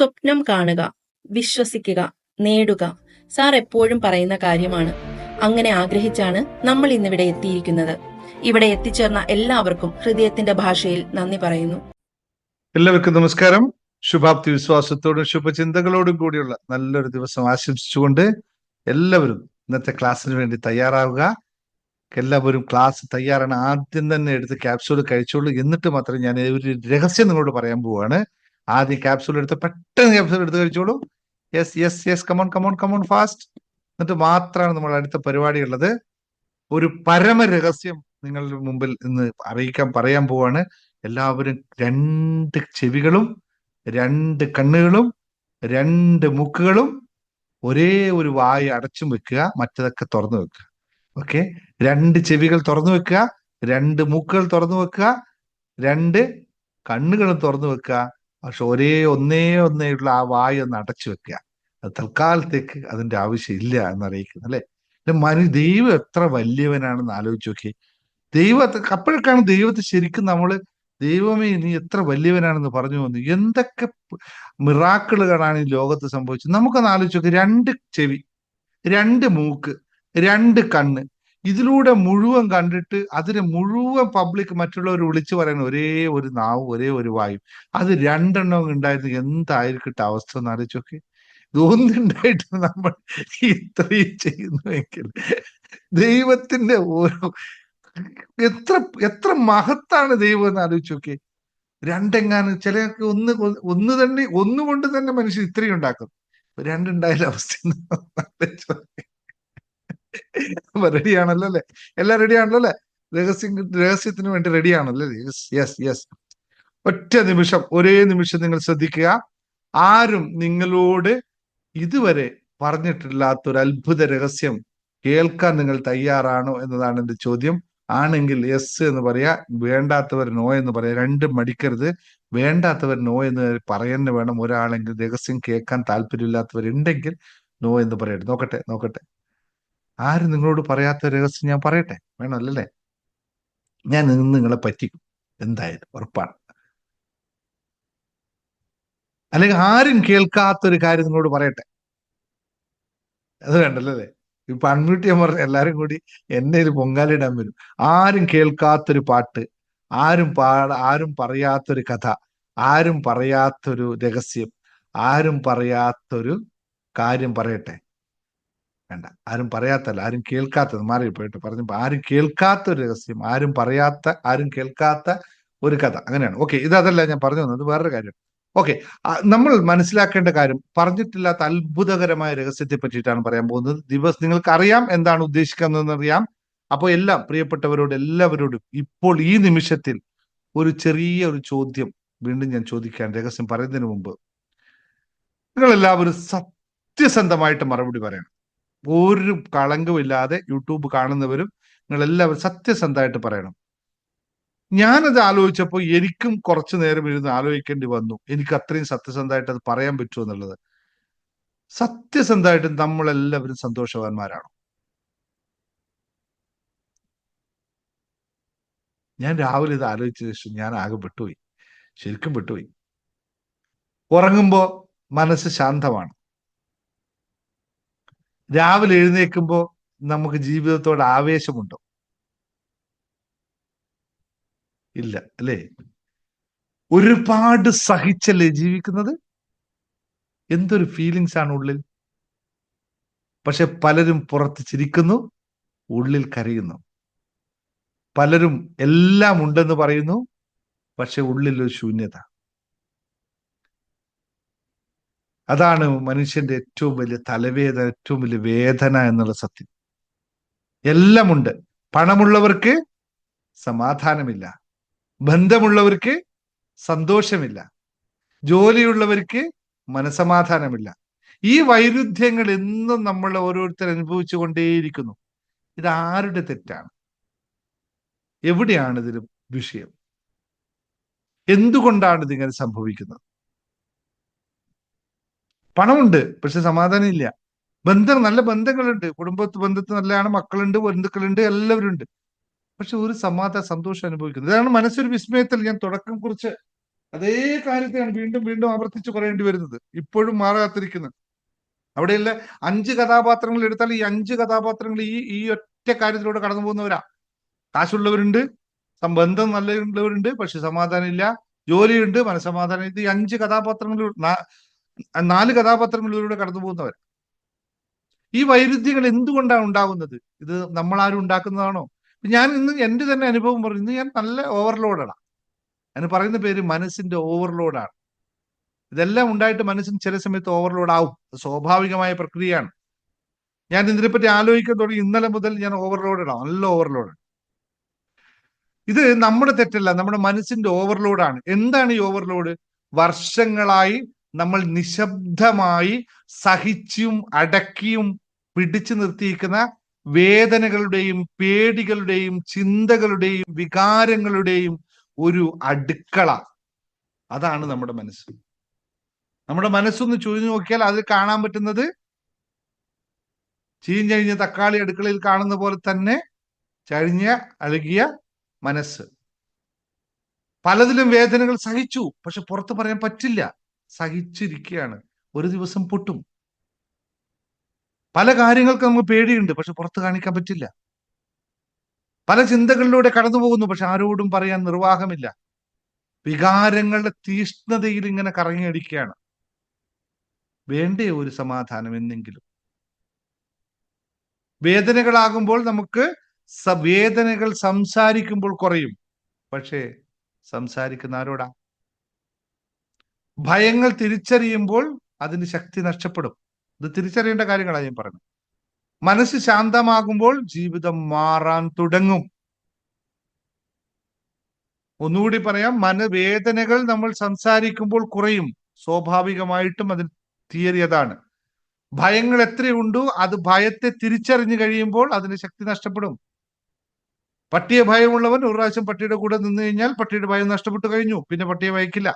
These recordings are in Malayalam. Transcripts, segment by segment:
സ്വപ്നം കാണുക, വിശ്വസിക്കുക, നേടുക. സാർ എപ്പോഴും പറയുന്ന കാര്യമാണ്. അങ്ങനെ ആഗ്രഹിച്ചാണ് നമ്മൾ ഇന്നിവിടെ എത്തിയിരിക്കുന്നത്. ഇവിടെ എത്തിച്ചേർന്ന എല്ലാവർക്കും ഹൃദയത്തിന്റെ ഭാഷയിൽ നന്ദി പറയുന്നു. എല്ലാവർക്കും നമസ്കാരം. ശുഭാപ്തി വിശ്വാസത്തോടും ശുഭചിന്തകളോടും കൂടിയുള്ള നല്ലൊരു ദിവസം ആശംസിച്ചുകൊണ്ട് എല്ലാവരും ഇന്നത്തെ ക്ലാസ്സിന് വേണ്ടി തയ്യാറാവുക. എല്ലാവരും ക്ലാസ് തയ്യാറാണ്. ആദ്യം തന്നെ എടുത്ത് ക്യാപ്സൂൾ കഴിച്ചോളൂ. എന്നിട്ട് മാത്രമേ ഞാൻ ഒരു രഹസ്യം നിങ്ങളോട് പറയാൻ പോവാണ്. ആദ്യം ക്യാപ്സൂൾ എടുത്ത് പെട്ടെന്ന് ക്യാപ്സൂൾ എടുത്ത് കഴിച്ചോളൂ. Yes yes yes, come on come on come on fast. എന്നിട്ട് മാത്രമാണ് നമ്മൾ അടുത്ത പരിപാടി ഉള്ളത്. ഒരു പരമ രഹസ്യം നിങ്ങളുടെ മുമ്പിൽ ഇന്ന് പറയാൻ പോവാണ്. എല്ലാവരും 2 ചെവികളും 2 കണ്ണുകളും 2 മൂക്കുകളും ഒരേ ഒരു വായ അടച്ചും വെക്കുക, മറ്റതൊക്കെ തുറന്നു വെക്കുക. ഓക്കെ, 2 ചെവികൾ തുറന്നു വെക്കുക, 2 മൂക്കുകൾ തുറന്നു വെക്കുക, 2 കണ്ണുകളും തുറന്നു വെക്കുക. പക്ഷെ ഒന്നേയുള്ള ആ വായ ഒന്ന് അടച്ചു വെക്കുക. അത് തൽക്കാലത്തേക്ക് അതിന്റെ ആവശ്യം ഇല്ല എന്നറിയിക്കുന്നു അല്ലെ. ദൈവം എത്ര വലിയവനാണെന്ന് ആലോചിച്ച് നോക്കി. അപ്പോഴൊക്കെയാണ് ദൈവത്തെ ശരിക്കും നമ്മള് ദൈവമേ നീ എത്ര വലിയവനാണെന്ന് പറഞ്ഞു വന്നു. എന്തൊക്കെ മിറാക്കിളുകളാണ് ഈ ലോകത്ത് സംഭവിച്ചത്. നമുക്കൊന്ന് ആലോചിച്ച് നോക്കി. 2 ചെവി, 2 മൂക്ക്, 2 കണ്ണ്, ഇതിലൂടെ മുഴുവൻ കണ്ടിട്ട് അതിന് മുഴുവൻ പബ്ലിക് മറ്റുള്ളവർ വിളിച്ചു പറയുന്ന ഒരേ ഒരു നാവും ഒരേ ഒരു വായും. അത് 2 എണ്ണം ഉണ്ടായിരുന്നു. എന്തായിരിക്കട്ടെ അവസ്ഥ എന്ന് ആലോചിച്ച് നോക്കി. ഇതൊന്നുണ്ടായിട്ട് നമ്മൾ ഇത്രയും ചെയ്യുന്നുവെങ്കിൽ ദൈവത്തിന്റെ ഓരോ എത്ര എത്ര മഹത്താണ് ദൈവം എന്ന് ആലോചിച്ച് നോക്കി. 2 എങ്ങാനും ചിലർക്ക് ഒന്നുകൊണ്ട് തന്നെ മനുഷ്യൻ ഇത്രയും ഉണ്ടാക്കും. 2 ഉണ്ടായാലും അവസ്ഥ റെഡിയാണല്ലോ അല്ലെ? എല്ലാം റെഡിയാണല്ലോ അല്ലെ? രഹസ്യത്തിന് വേണ്ടി റെഡിയാണല്ലോ അല്ലെ? Yes yes. ഒരേ നിമിഷം നിങ്ങൾ ശ്രദ്ധിക്കുക. ആരും നിങ്ങളോട് ഇതുവരെ പറഞ്ഞിട്ടില്ലാത്തൊരു അത്ഭുത രഹസ്യം കേൾക്കാൻ നിങ്ങൾ തയ്യാറാണോ എന്നതാണ് എന്റെ ചോദ്യം. ആണെങ്കിൽ യെസ് എന്ന് പറയാ, വേണ്ടാത്തവർ നോ എന്ന് പറയാ. 2 മടിക്കരുത്. വേണ്ടാത്തവർ നോ എന്ന് പറയുന്ന വേണം. ഒരാളെങ്കിൽ രഹസ്യം കേൾക്കാൻ താല്പര്യമില്ലാത്തവരുണ്ടെങ്കിൽ നോ എന്ന് പറയട്ടെ. നോക്കട്ടെ. ആരും നിങ്ങളോട് പറയാത്ത രഹസ്യം ഞാൻ പറയട്ടെ? വേണമല്ലേ? ഞാൻ നിങ്ങളെ പറ്റിക്കും, എന്തായാലും ഉറപ്പാണ്. അല്ലെങ്കിൽ ആരും കേൾക്കാത്തൊരു കാര്യം നിങ്ങളോട് പറയട്ടെ? അത് വേണ്ടല്ലോ അല്ലേ? ഇപ്പൊ അൺമ്യൂട്ട് ചെയ്യാൻ പറഞ്ഞ എല്ലാരും കൂടി എന്നെ ഒരു പൊങ്കാലിടാൻ വരും. ആരും കേൾക്കാത്തൊരു പാട്ട്, ആരും പറയാത്തൊരു കഥ, ആരും പറയാത്തൊരു രഹസ്യം, ആരും പറയാത്തൊരു കാര്യം പറയട്ടെ? വേണ്ട, ആരും പറയാത്തല്ല, ആരും കേൾക്കാത്തത് മാറിപ്പോയിട്ട് പറഞ്ഞപ്പോ ആരും കേൾക്കാത്തൊരു രഹസ്യം, ആരും കേൾക്കാത്ത ഒരു കഥ, അങ്ങനെയാണ്. ഓക്കെ, അതല്ല ഞാൻ പറഞ്ഞു തന്നത്, വേറൊരു കാര്യം. ഓക്കെ, നമ്മൾ മനസ്സിലാക്കേണ്ട കാര്യം, പറഞ്ഞിട്ടില്ലാത്ത അത്ഭുതകരമായ രഹസ്യത്തെ പറ്റിയിട്ടാണ് പറയാൻ പോകുന്നത്. നിങ്ങൾക്ക് അറിയാം എന്താണ് ഉദ്ദേശിക്കുന്നതെന്ന് അറിയാം. അപ്പോൾ പ്രിയപ്പെട്ടവരോട് എല്ലാവരോടും ഇപ്പോൾ ഈ നിമിഷത്തിൽ ഒരു ചെറിയ ചോദ്യം വീണ്ടും ഞാൻ ചോദിക്കാൻ, രഹസ്യം പറയുന്നതിന് മുമ്പ് നിങ്ങൾ എല്ലാവരും സത്യസന്ധമായിട്ട് മറുപടി പറയണം. ഒരു കളങ്കമില്ലാതെ യൂട്യൂബ് കാണുന്നവരും നിങ്ങൾ എല്ലാവരും സത്യസന്ധമായിട്ട് പറയണം. ഞാനത് ആലോചിച്ചപ്പോൾ എനിക്കും കുറച്ചു നേരം ഇരുന്ന് ആലോചിക്കേണ്ടി വന്നു. എനിക്ക് അത്രയും സത്യസന്ധമായിട്ട് അത് പറയാൻ പറ്റുമോ എന്നുള്ളത്. സത്യസന്ധമായിട്ട് നമ്മളെല്ലാവരും സന്തോഷവാന്മാരാണോ? ഞാൻ രാവിലെ ഇത് ആലോചിച്ച ശേഷം ഞാൻ ആകെ പെട്ടുപോയി, ശരിക്കും പെട്ടുപോയി. ഉറങ്ങുമ്പോ മനസ്സ് ശാന്തമാണ്. രാവിലെ എഴുന്നേൽക്കുമ്പോ നമുക്ക് ജീവിതത്തോട് ആവേശമുണ്ടോ? ഇല്ല അല്ലേ? ഒരുപാട് സഹിച്ചല്ലേ ജീവിക്കുന്നത്? എന്തൊരു ഫീലിങ്സ് ആണ് ഉള്ളിൽ. പക്ഷെ പലരും പുറത്ത് ചിരിക്കുന്നു, ഉള്ളിൽ കരയുന്നു. പലരും എല്ലാം ഉണ്ടെന്ന് പറയുന്നു, പക്ഷെ ഉള്ളിൽ ഒരു ശൂന്യത. അതാണ് മനുഷ്യന്റെ ഏറ്റവും വലിയ തലവേദന, ഏറ്റവും വലിയ വേദന എന്നുള്ള സത്യം. എല്ലാം ഉണ്ട്. പണമുള്ളവർക്ക് സമാധാനമില്ല, ബന്ധമുള്ളവർക്ക് സന്തോഷമില്ല, ജോലിയുള്ളവർക്ക് മനസമാധാനമില്ല. ഈ വൈരുദ്ധ്യങ്ങൾ എന്നും നമ്മൾ ഓരോരുത്തർ അനുഭവിച്ചു കൊണ്ടേയിരിക്കുന്നു. ഇത് ആരുടെ തെറ്റാണ്? എവിടെയാണ് ഇതിന് വിഷയം? എന്തുകൊണ്ടാണ് ഇതിങ്ങനെ സംഭവിക്കുന്നത്? പണമുണ്ട്, പക്ഷെ സമാധാനം ഇല്ല. നല്ല ബന്ധങ്ങളുണ്ട്, ബന്ധത്തിൽ നല്ലതാണ്, മക്കളുണ്ട്, ബന്ധുക്കളുണ്ട്, എല്ലാവരും ഉണ്ട്, പക്ഷെ ഒരു സന്തോഷം അനുഭവിക്കുന്നത്. ഇതാണ് മനസ്സൊരു വിസ്മയത്തിൽ ഞാൻ തുടക്കം കുറിച്ച് അതേ കാര്യത്തെയാണ് വീണ്ടും വീണ്ടും ആവർത്തിച്ച് പറയേണ്ടി വരുന്നത്, ഇപ്പോഴും മാറാത്തിരിക്കുന്നത്. അവിടെയുള്ള 5 കഥാപാത്രങ്ങൾ എടുത്താൽ ഈ 5 കഥാപാത്രങ്ങൾ ഈ ഒറ്റ കാര്യത്തിലൂടെ കടന്നു പോകുന്നവരാ. കാശുള്ളവരുണ്ട്, ബന്ധം നല്ലവരുണ്ട്, പക്ഷെ സമാധാനം ഇല്ല. ജോലിയുണ്ട്, മനസമാധാനം. ഇത് ഈ 5 കഥാപാത്രങ്ങളിലൂടെ 4 കഥാപാത്രങ്ങളിലൂടെ കടന്നു പോകുന്നവർ. ഈ വൈരുദ്ധ്യങ്ങൾ എന്തുകൊണ്ടാണ് ഉണ്ടാകുന്നത്? ഇത് നമ്മളാരും ഉണ്ടാക്കുന്നതാണോ? ഞാൻ ഇന്ന് എന്റെ തന്നെ അനുഭവം പറഞ്ഞു. ഇന്ന് ഞാൻ നല്ല ഓവർലോഡാണ്. അതിന് പറയുന്ന പേര് മനസ്സിന്റെ ഓവർലോഡാണ്. ഇതെല്ലാം ഉണ്ടായിട്ട് മനസ്സിന് ചില സമയത്ത് ഓവർലോഡ് ആവും. സ്വാഭാവികമായ പ്രക്രിയയാണ്. ഞാൻ ഇതിനെപ്പറ്റി ആലോചിക്കാൻ തുടങ്ങി ഇന്നലെ മുതൽ. ഞാൻ ഓവർലോഡാണ്, നല്ല ഓവർലോഡ്. ഇത് നമ്മുടെ തെറ്റല്ല, നമ്മുടെ മനസ്സിന്റെ ഓവർലോഡാണ്. എന്താണ് ഈ ഓവർലോഡ്? വർഷങ്ങളായി നമ്മൾ നിശബ്ദമായി സഹിച്ചും അടക്കിയും പിടിച്ചു നിർത്തിയിരിക്കുന്ന വേദനകളുടെയും പേടികളുടെയും ചിന്തകളുടെയും വികാരങ്ങളുടെയും ഒരു അടുക്കള. അതാണ് നമ്മുടെ മനസ്സ്. നമ്മുടെ മനസ്സൊന്ന് ചുഴിഞ്ഞു നോക്കിയാൽ അതിൽ കാണാൻ പറ്റുന്നത് ചീഞ്ഞഴിഞ്ഞ തക്കാളി അടുക്കളയിൽ കാണുന്ന പോലെ തന്നെ ചഴിഞ്ഞ അഴുകിയ മനസ്സ്. പലതിലും വേദനകൾ സഹിച്ചു, പക്ഷെ പുറത്ത് പറയാൻ പറ്റില്ല. സഹിച്ചിരിക്കുകയാണ്. ഒരു ദിവസം പൊട്ടും. പല കാര്യങ്ങൾക്ക് നമുക്ക് പേടിയുണ്ട്, പക്ഷെ പുറത്ത് കാണിക്കാൻ പറ്റില്ല. പല ചിന്തകളിലൂടെ കടന്നു പോകുന്നു, പക്ഷെ ആരോടും പറയാൻ നിർവാഹമില്ല. വികാരങ്ങളുടെ തീഷ്ണതയിൽ ഇങ്ങനെ കറങ്ങിയടിക്കുകയാണ്. വേണ്ടേ ഒരു സമാധാനം എന്നെങ്കിലും? വേദനകളാകുമ്പോൾ നമുക്ക് വേദനകൾ സംസാരിക്കുമ്പോൾ കുറയും, പക്ഷേ സംസാരിക്കുന്ന ആരോടാ? ഭയങ്ങൾ തിരിച്ചറിയുമ്പോൾ അതിന് ശക്തി നഷ്ടപ്പെടും. ഇത് തിരിച്ചറിയേണ്ട കാര്യങ്ങളാണ് ഞാൻ പറഞ്ഞത്. മനസ്സ് ശാന്തമാകുമ്പോൾ ജീവിതം മാറാൻ തുടങ്ങും. ഒന്നുകൂടി പറയാം, വേദനകൾ നമ്മൾ സംസാരിക്കുമ്പോൾ കുറയും. സ്വാഭാവികമായിട്ടും അതിന് തിയറി അതാണ്. ഭയങ്ങൾ എത്രയുണ്ടോ അത് ഭയത്തെ തിരിച്ചറിഞ്ഞു കഴിയുമ്പോൾ അതിന് ശക്തി നഷ്ടപ്പെടും. പട്ടിയെ ഭയമുള്ളവൻ ഒരു പ്രാവശ്യം പട്ടിയുടെ കൂടെ നിന്ന് കഴിഞ്ഞാൽ പട്ടിയുടെ ഭയം നഷ്ടപ്പെട്ടു കഴിഞ്ഞു, പിന്നെ പട്ടിയെ ഭയക്കില്ല.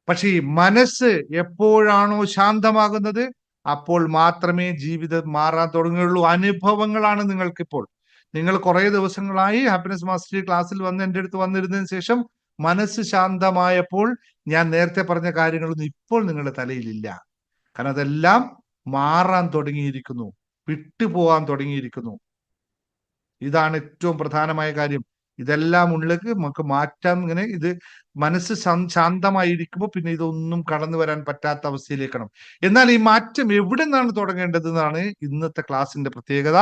പക്ഷേ ഈ മനസ്സ് എപ്പോഴാണോ ശാന്തമാകുന്നത് അപ്പോൾ മാത്രമേ ജീവിതം മാറാൻ തുടങ്ങുകയുള്ളൂ. അനുഭവങ്ങളാണ് നിങ്ങൾക്കിപ്പോൾ. നിങ്ങൾ കുറെ ദിവസങ്ങളായി ഹാപ്പിനെസ് മാസ്റ്ററി ക്ലാസ്സിൽ വന്ന് എൻ്റെ അടുത്ത് വന്നിരുന്നതിന് ശേഷം മനസ്സ് ശാന്തമായപ്പോൾ ഞാൻ നേരത്തെ പറഞ്ഞ കാര്യങ്ങളൊന്നും ഇപ്പോൾ നിങ്ങളുടെ തലയിലില്ല. കാരണം അതെല്ലാം മാറാൻ തുടങ്ങിയിരിക്കുന്നു, വിട്ടുപോകാൻ തുടങ്ങിയിരിക്കുന്നു. ഇതാണ് ഏറ്റവും പ്രധാനമായ കാര്യം. ഇതെല്ലാം ഉള്ളിലേക്ക് നമുക്ക് മാറ്റാൻ ഇങ്ങനെ ഇത് മനസ്സ് ശാന്തമായിരിക്കുമ്പോൾ പിന്നെ ഇതൊന്നും കടന്നു വരാൻ പറ്റാത്ത അവസ്ഥയിലേക്കാണ്. എന്നാൽ ഈ മാറ്റം എവിടെ നിന്നാണ് തുടങ്ങേണ്ടതെന്നാണ് ഇന്നത്തെ ക്ലാസ്സിന്റെ പ്രത്യേകത.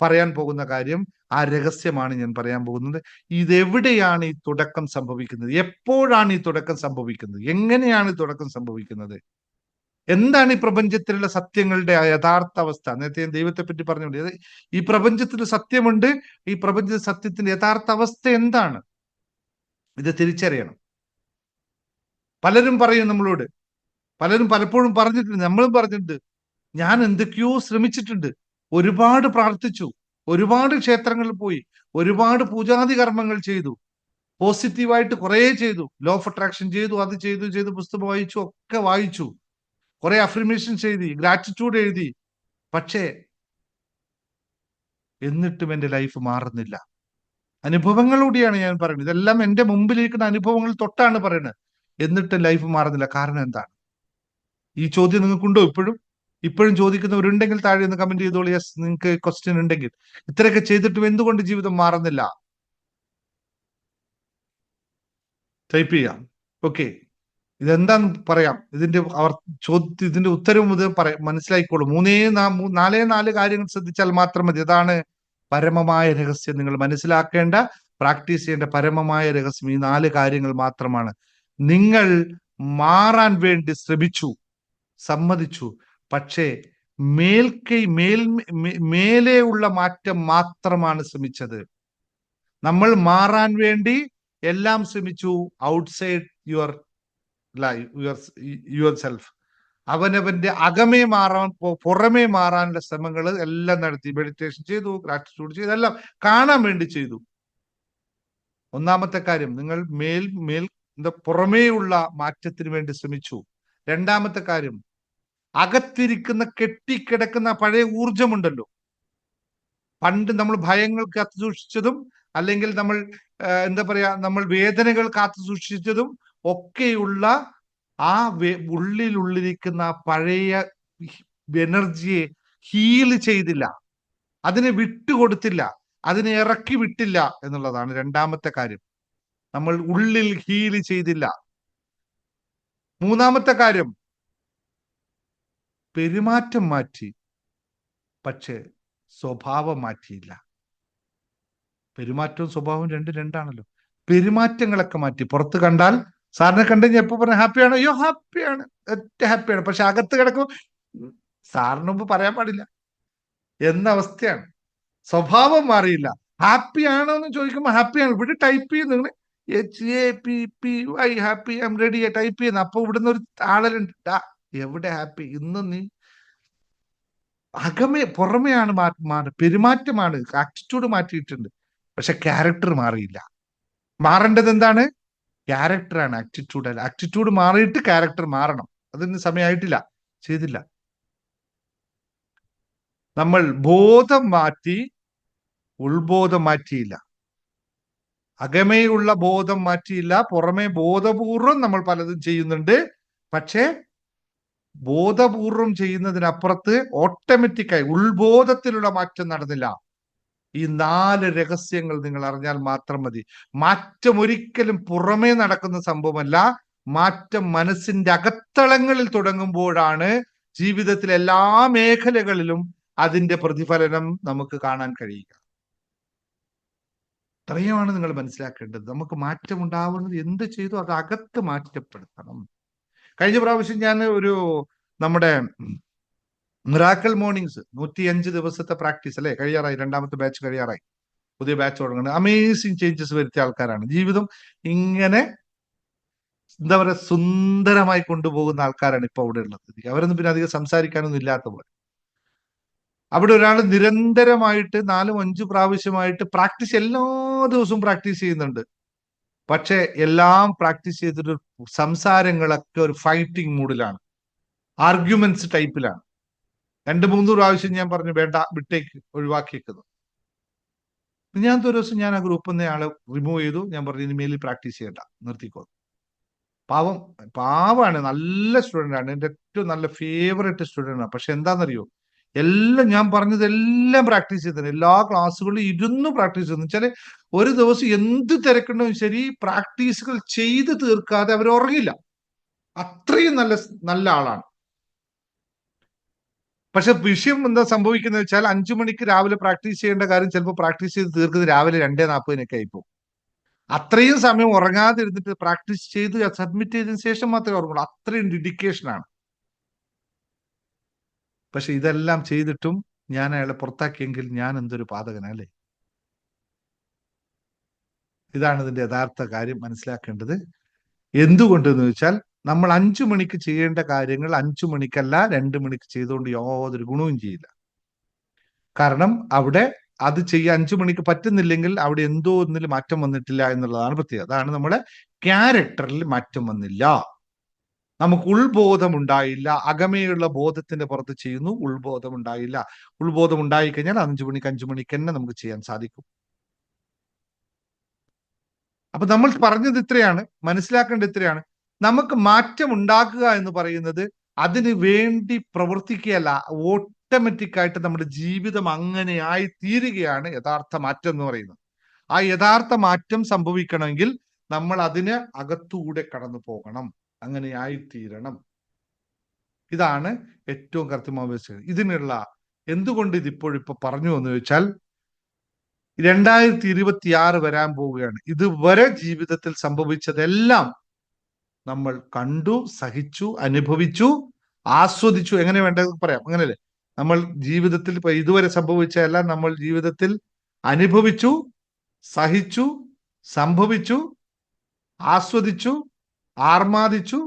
പറയാൻ പോകുന്ന കാര്യം ആ രഹസ്യമാണ് ഞാൻ പറയാൻ പോകുന്നത്. ഇതെവിടെയാണ് ഈ തുടക്കം സംഭവിക്കുന്നത്? എപ്പോഴാണ് ഈ തുടക്കം സംഭവിക്കുന്നത്? എങ്ങനെയാണ് ഈ തുടക്കം സംഭവിക്കുന്നത്? എന്താണ് ഈ പ്രപഞ്ചത്തിലുള്ള സത്യങ്ങളുടെ യഥാർത്ഥ അവസ്ഥ? നേരത്തെ ഞാൻ ദൈവത്തെ പറ്റി പറഞ്ഞുകൊണ്ട് ഈ പ്രപഞ്ചത്തിൽ സത്യമുണ്ട്. ഈ പ്രപഞ്ച സത്യത്തിന്റെ യഥാർത്ഥ അവസ്ഥ എന്താണ്? ഇത് തിരിച്ചറിയണം. പലരും പറയും നമ്മളോട്, പലരും പലപ്പോഴും പറഞ്ഞിട്ടുണ്ട്, നമ്മളും പറഞ്ഞിട്ടുണ്ട്. ഞാൻ എന്തൊക്കെയോ ശ്രമിച്ചിട്ടുണ്ട്, ഒരുപാട് പ്രാർത്ഥിച്ചു, ഒരുപാട് ക്ഷേത്രങ്ങളിൽ പോയി, ഒരുപാട് പൂജാതി കർമ്മങ്ങൾ ചെയ്തു, പോസിറ്റീവായിട്ട് കുറെ ചെയ്തു, ലോ ഓഫ് അട്രാക്ഷൻ ചെയ്തു, അത് ചെയ്തു, പുസ്തകം വായിച്ചു, ഒക്കെ വായിച്ചു, കുറെ അഫർമേഷൻസ് എഴുതി, ഗ്രാറ്റിറ്റ്യൂഡ് എഴുതി. പക്ഷേ എന്നിട്ടും എൻ്റെ ലൈഫ് മാറുന്നില്ല. അനുഭവങ്ങളിലൂടെയാണ് ഞാൻ പറയുന്നത്. ഇതെല്ലാം എൻ്റെ മുമ്പിലിരിക്കുന്ന അനുഭവങ്ങൾ തൊട്ടാണ് പറയുന്നത്. എന്നിട്ട് ലൈഫ് മാറുന്നില്ല. കാരണം എന്താണ്? ഈ ചോദ്യം നിങ്ങൾക്കുണ്ടോ? ഇപ്പോഴും ചോദിക്കുന്നവരുണ്ടെങ്കിൽ താഴെ ഒന്ന് കമന്റ് ചെയ്തോളൂ. യെസ്, നിങ്ങൾക്ക് ക്വസ്റ്റ്യൻ ഉണ്ടെങ്കിൽ. ഇത്രയൊക്കെ ചെയ്തിട്ടും എന്തുകൊണ്ട് ജീവിതം മാറുന്നില്ല? ടൈപ്പ് ചെയ്യാം. ഓക്കെ, ഇതെന്താന്ന് പറയാം. ഇതിന്റെ ഉത്തരവ് മുതൽ മനസ്സിലായിക്കോളൂ. 4 കാര്യങ്ങൾ ശ്രദ്ധിച്ചാൽ മാത്രം മതി. അതാണ് പരമമായ രഹസ്യം. നിങ്ങൾ മനസ്സിലാക്കേണ്ട, പ്രാക്ടീസ് ചെയ്യേണ്ട പരമമായ രഹസ്യം ഈ 4 കാര്യങ്ങൾ മാത്രമാണ്. നിങ്ങൾ മാറാൻ വേണ്ടി ശ്രമിച്ചു, സമ്മതിച്ചു, പക്ഷേ മേലെ ഉള്ള മാറ്റം മാത്രമാണ് ശ്രമിച്ചത്. നമ്മൾ മാറാൻ വേണ്ടി എല്ലാം ശ്രമിച്ചു, ഔട്ട്സൈഡ് യുവർ സെൽഫ്. അവനവന്റെ അകമേ മാറാൻ, പുറമേ മാറാനുള്ള ശ്രമങ്ങൾ എല്ലാം നടത്തി. മെഡിറ്റേഷൻ ചെയ്തു, ഗ്രാറ്റിറ്റ്യൂഡ് ചെയ്തു, എല്ലാം കാണാൻ വേണ്ടി ചെയ്തു. ഒന്നാമത്തെ കാര്യം, നിങ്ങൾ പുറമേയുള്ള മാറ്റത്തിന് വേണ്ടി ശ്രമിച്ചു. രണ്ടാമത്തെ കാര്യം, അകത്തിരിക്കുന്ന കെട്ടിക്കിടക്കുന്ന പഴയ ഊർജമുണ്ടല്ലോ, പണ്ട് നമ്മൾ ഭയങ്ങൾ കാത്തുസൂക്ഷിച്ചതും അല്ലെങ്കിൽ നമ്മൾ എന്താ പറയാ, നമ്മൾ വേദനകൾ കാത്തു സൂക്ഷിച്ചതും ഒക്കെയുള്ള ആ ഉള്ളിലിരിക്കുന്ന പഴയ എനർജിയെ ഹീൽ ചെയ്തില്ല, അതിനെ വിട്ടുകൊടുത്തില്ല, അതിനെ ഇറക്കി വിട്ടില്ല എന്നുള്ളതാണ് രണ്ടാമത്തെ കാര്യം. നമ്മൾ ഉള്ളിൽ ഹീൽ ചെയ്തില്ല. മൂന്നാമത്തെ കാര്യം, പെരുമാറ്റം മാറ്റി, പക്ഷെ സ്വഭാവം മാറ്റിയില്ല. പെരുമാറ്റവും സ്വഭാവവും രണ്ടാണല്ലോ. പെരുമാറ്റങ്ങളൊക്കെ മാറ്റി. പുറത്ത് കണ്ടാൽ, സാറിനെ കണ്ടുകഴിഞ്ഞാൽ എപ്പോ പറഞ്ഞ ഹാപ്പിയാണോ, അയ്യോ ഹാപ്പിയാണ്, ഒറ്റ ഹാപ്പിയാണ്, പക്ഷെ അകത്ത് കിടക്കും സാറിന് മുമ്പ് പറയാൻ പാടില്ല എന്ന അവസ്ഥയാണ്. സ്വഭാവം മാറിയില്ല. ഹാപ്പി ആണോ എന്ന് ചോദിക്കുമ്പോൾ ഹാപ്പിയാണ്. ഇവിടെ ടൈപ്പ് ചെയ്യുന്നു നിങ്ങൾ HAPPY happy, I am ready, type ചെയ്യുന്നു. അപ്പൊ ഇവിടുന്ന് ഒരു ആളലുണ്ട്, എവിടെ ഹാപ്പി? ഇന്ന് നീ പുറമെയാണ് മാറി, പെരുമാറ്റമാണ്, ആറ്റിറ്റ്യൂഡ് മാറ്റിയിട്ടുണ്ട്, പക്ഷെ ക്യാരക്ടർ മാറിയില്ല. മാറേണ്ടത് എന്താണ്? ക്യാരക്ടറാണ്, ആറ്റിറ്റ്യൂഡ് അല്ല. ആറ്റിറ്റ്യൂഡ് മാറിയിട്ട് ക്യാരക്ടർ മാറണം. അതിന് സമയമായിട്ടില്ല, ചെയ്തില്ല. നമ്മൾ ബോധം മാറ്റി, ഉൾബോധം മാറ്റിയില്ല. അകമേയുള്ള ബോധം മാറ്റിയില്ല, പുറമേ ബോധപൂർവം നമ്മൾ പലതും ചെയ്യുന്നുണ്ട്. പക്ഷേ ബോധപൂർവം ചെയ്യുന്നതിനപ്പുറത്ത് ഓട്ടോമാറ്റിക്കായി ഉൾബോധത്തിലുള്ള മാറ്റം നടന്നില്ല. ഈ 4 രഹസ്യങ്ങൾ നിങ്ങൾ അറിഞ്ഞാൽ മാത്രം മതി. മാറ്റം ഒരിക്കലും പുറമേ നടക്കുന്ന സംഭവമല്ല. മാറ്റം മനസ്സിന്റെ അകത്തളങ്ങളിൽ തുടങ്ങുമ്പോഴാണ് ജീവിതത്തിലെ എല്ലാ മേഖലകളിലും അതിന്റെ പ്രതിഫലനം നമുക്ക് കാണാൻ കഴിയുക. ഇത്രയുമാണ് നിങ്ങൾ മനസ്സിലാക്കേണ്ടത്. നമുക്ക് മാറ്റം ഉണ്ടാവുന്നത് എന്ത് ചെയ്തു, അത് അകത്ത് മാറ്റപ്പെടുത്തണം. കഴിഞ്ഞ പ്രാവശ്യം ഞാൻ നമ്മുടെ മിറാക്കിൾ മോർണിംഗ്സ് 105 ദിവസത്തെ പ്രാക്ടീസ് അല്ലെ, കഴിയാറായി. രണ്ടാമത്തെ ബാച്ച് കഴിയാറായി, പുതിയ ബാച്ച് തുടങ്ങുന്നത്. അമേസിങ് ചേഞ്ചസ് വരുത്തിയ ആൾക്കാരാണ്. ജീവിതം ഇങ്ങനെ എന്താ പറയുക, സുന്ദരമായി കൊണ്ടുപോകുന്ന ആൾക്കാരാണ് ഇപ്പൊ അവിടെ ഉള്ളത്. അവരൊന്നും പിന്നെ അധികം സംസാരിക്കാനൊന്നും ഇല്ലാത്ത പോലെ. അവിടെ ഒരാൾ നിരന്തരമായിട്ട് 4-5 പ്രാവശ്യമായിട്ട് പ്രാക്ടീസ്, എല്ലാ ദിവസവും പ്രാക്ടീസ് ചെയ്യുന്നുണ്ട്. പക്ഷെ എല്ലാം പ്രാക്ടീസ് ചെയ്തിട്ട് സംസാരങ്ങളൊക്കെ ഒരു ഫൈറ്റിംഗ് മൂഡിലാണ്, ആർഗ്യുമെന്റ്സ് ടൈപ്പിലാണ്. 2-3 പ്രാവശ്യം ഞാൻ പറഞ്ഞു വേണ്ട, വിട്ടേക്ക്, ഒഴിവാക്കിയേക്കുന്നു. ഞാൻ ഒരു ദിവസം ഞാൻ ആ ഗ്രൂപ്പിൽ നിന്ന് ആളെ റിമൂവ് ചെയ്തു. ഞാൻ പറഞ്ഞു ഇനിമേലിൽ പ്രാക്ടീസ് ചെയ്യണ്ട, നിർത്തിക്കോ. പാവാണ്, നല്ല സ്റ്റുഡൻ്റ് ആണ്, എൻ്റെ ഏറ്റവും നല്ല ഫേവറേറ്റ് സ്റ്റുഡൻ്റ് ആണ്. പക്ഷെ എന്താണെന്നറിയോ, എല്ലാം ഞാൻ പറഞ്ഞതെല്ലാം പ്രാക്ടീസ് ചെയ്തത്, എല്ലാ ക്ലാസ്സുകളിലും ഇരുന്ന് പ്രാക്ടീസ് ചെയ്തു. വെച്ചാല് ഒരു ദിവസം എന്ത് തിരക്കുണ്ടെങ്കിലും ശരി, പ്രാക്ടീസുകൾ ചെയ്ത് തീർക്കാതെ അവർ ഉറങ്ങില്ല. അത്രയും നല്ല ആളാണ്. പക്ഷെ വിഷയം എന്താ സംഭവിക്കുന്നത് വെച്ചാൽ 5 മണിക്ക് രാവിലെ പ്രാക്ടീസ് ചെയ്യേണ്ട കാര്യം ചിലപ്പോൾ പ്രാക്ടീസ് ചെയ്ത് തീർക്കുന്നത് രാവിലെ 2:40 ആയിപ്പോ. അത്രയും സമയം ഉറങ്ങാതെ ഇരുന്നിട്ട് പ്രാക്ടീസ് ചെയ്ത് സബ്മിറ്റ് ചെയ്തതിനു ശേഷം മാത്രമേ ഉറങ്ങുള്ളൂ. അത്രയും ഡെഡിക്കേഷനാണ്. പക്ഷെ ഇതെല്ലാം ചെയ്തിട്ടും ഞാൻ അയാളെ പുറത്താക്കിയെങ്കിൽ ഞാൻ എന്തൊരു പാതകനല്ലേ. ഇതാണ് ഇതിന്റെ യഥാർത്ഥ കാര്യം മനസ്സിലാക്കേണ്ടത്. എന്തുകൊണ്ടെന്ന് വെച്ചാൽ നമ്മൾ 5 മണിക്ക് ചെയ്യേണ്ട കാര്യങ്ങൾ 5 മണിക്കല്ല 2 മണിക്ക് ചെയ്തുകൊണ്ട് യാതൊരു ഗുണവും ചെയ്യില്ല. കാരണം അവിടെ അത് ചെയ്യാൻ 5 മണിക്ക് പറ്റുന്നില്ലെങ്കിൽ അവിടെ എന്തോ ഒന്നിൽ മാറ്റം വന്നിട്ടില്ല എന്നുള്ളതാണ് പ്രത്യേകത. അതാണ് നമ്മുടെ ക്യാരക്ടറിൽ മാറ്റം വന്നില്ല, നമുക്ക് ഉൾബോധം ഉണ്ടായില്ല. അകമേയുള്ള ബോധത്തിന്റെ പുറത്ത് ചെയ്യുന്നു, ഉൾബോധം ഉണ്ടായില്ല. ഉൾബോധം ഉണ്ടായിക്കഴിഞ്ഞാൽ 5 മണിക്ക് തന്നെ നമുക്ക് ചെയ്യാൻ സാധിക്കും. അപ്പൊ നമ്മൾ പറഞ്ഞത് ഇത്രയാണ്, മനസ്സിലാക്കേണ്ടത് ഇത്രയാണ്. നമുക്ക് മാറ്റം ഉണ്ടാക്കുക എന്ന് പറയുന്നത് അതിന് വേണ്ടി പ്രവർത്തിക്കുകയല്ല, ഓട്ടോമാറ്റിക് ആയിട്ട് നമ്മുടെ ജീവിതം അങ്ങനെ ആയി തീരുകയാണ് യഥാർത്ഥ മാറ്റം എന്ന് പറയുന്നത്. ആ യഥാർത്ഥ മാറ്റം സംഭവിക്കണമെങ്കിൽ നമ്മൾ അതിന് അകത്തൂടെ കടന്നു പോകണം, അങ്ങനെ ആയിത്തീരണം. ഇതാണ് ഏറ്റവും കൃത്യമായ ഇതിനുള്ള എന്തുകൊണ്ട് ഇതിപ്പോഴിപ്പോ പറഞ്ഞു എന്ന് ചോദിച്ചാൽ 2026 വരാൻ പോവുകയാണ്. ഇതുവരെ ജീവിതത്തിൽ സംഭവിച്ചതെല്ലാം നമ്മൾ കണ്ടു, സഹിച്ചു, അനുഭവിച്ചു, ആസ്വദിച്ചു. എങ്ങനെ വേണ്ടത് പറയാം, അങ്ങനെയല്ലേ? നമ്മൾ ജീവിതത്തിൽ ഇപ്പൊ ഇതുവരെ സംഭവിച്ചതെല്ലാം നമ്മൾ ജീവിതത്തിൽ അനുഭവിച്ചു, സഹിച്ചു, സംഭവിച്ചു, ആസ്വദിച്ചു, ആർമാദിച്ചു,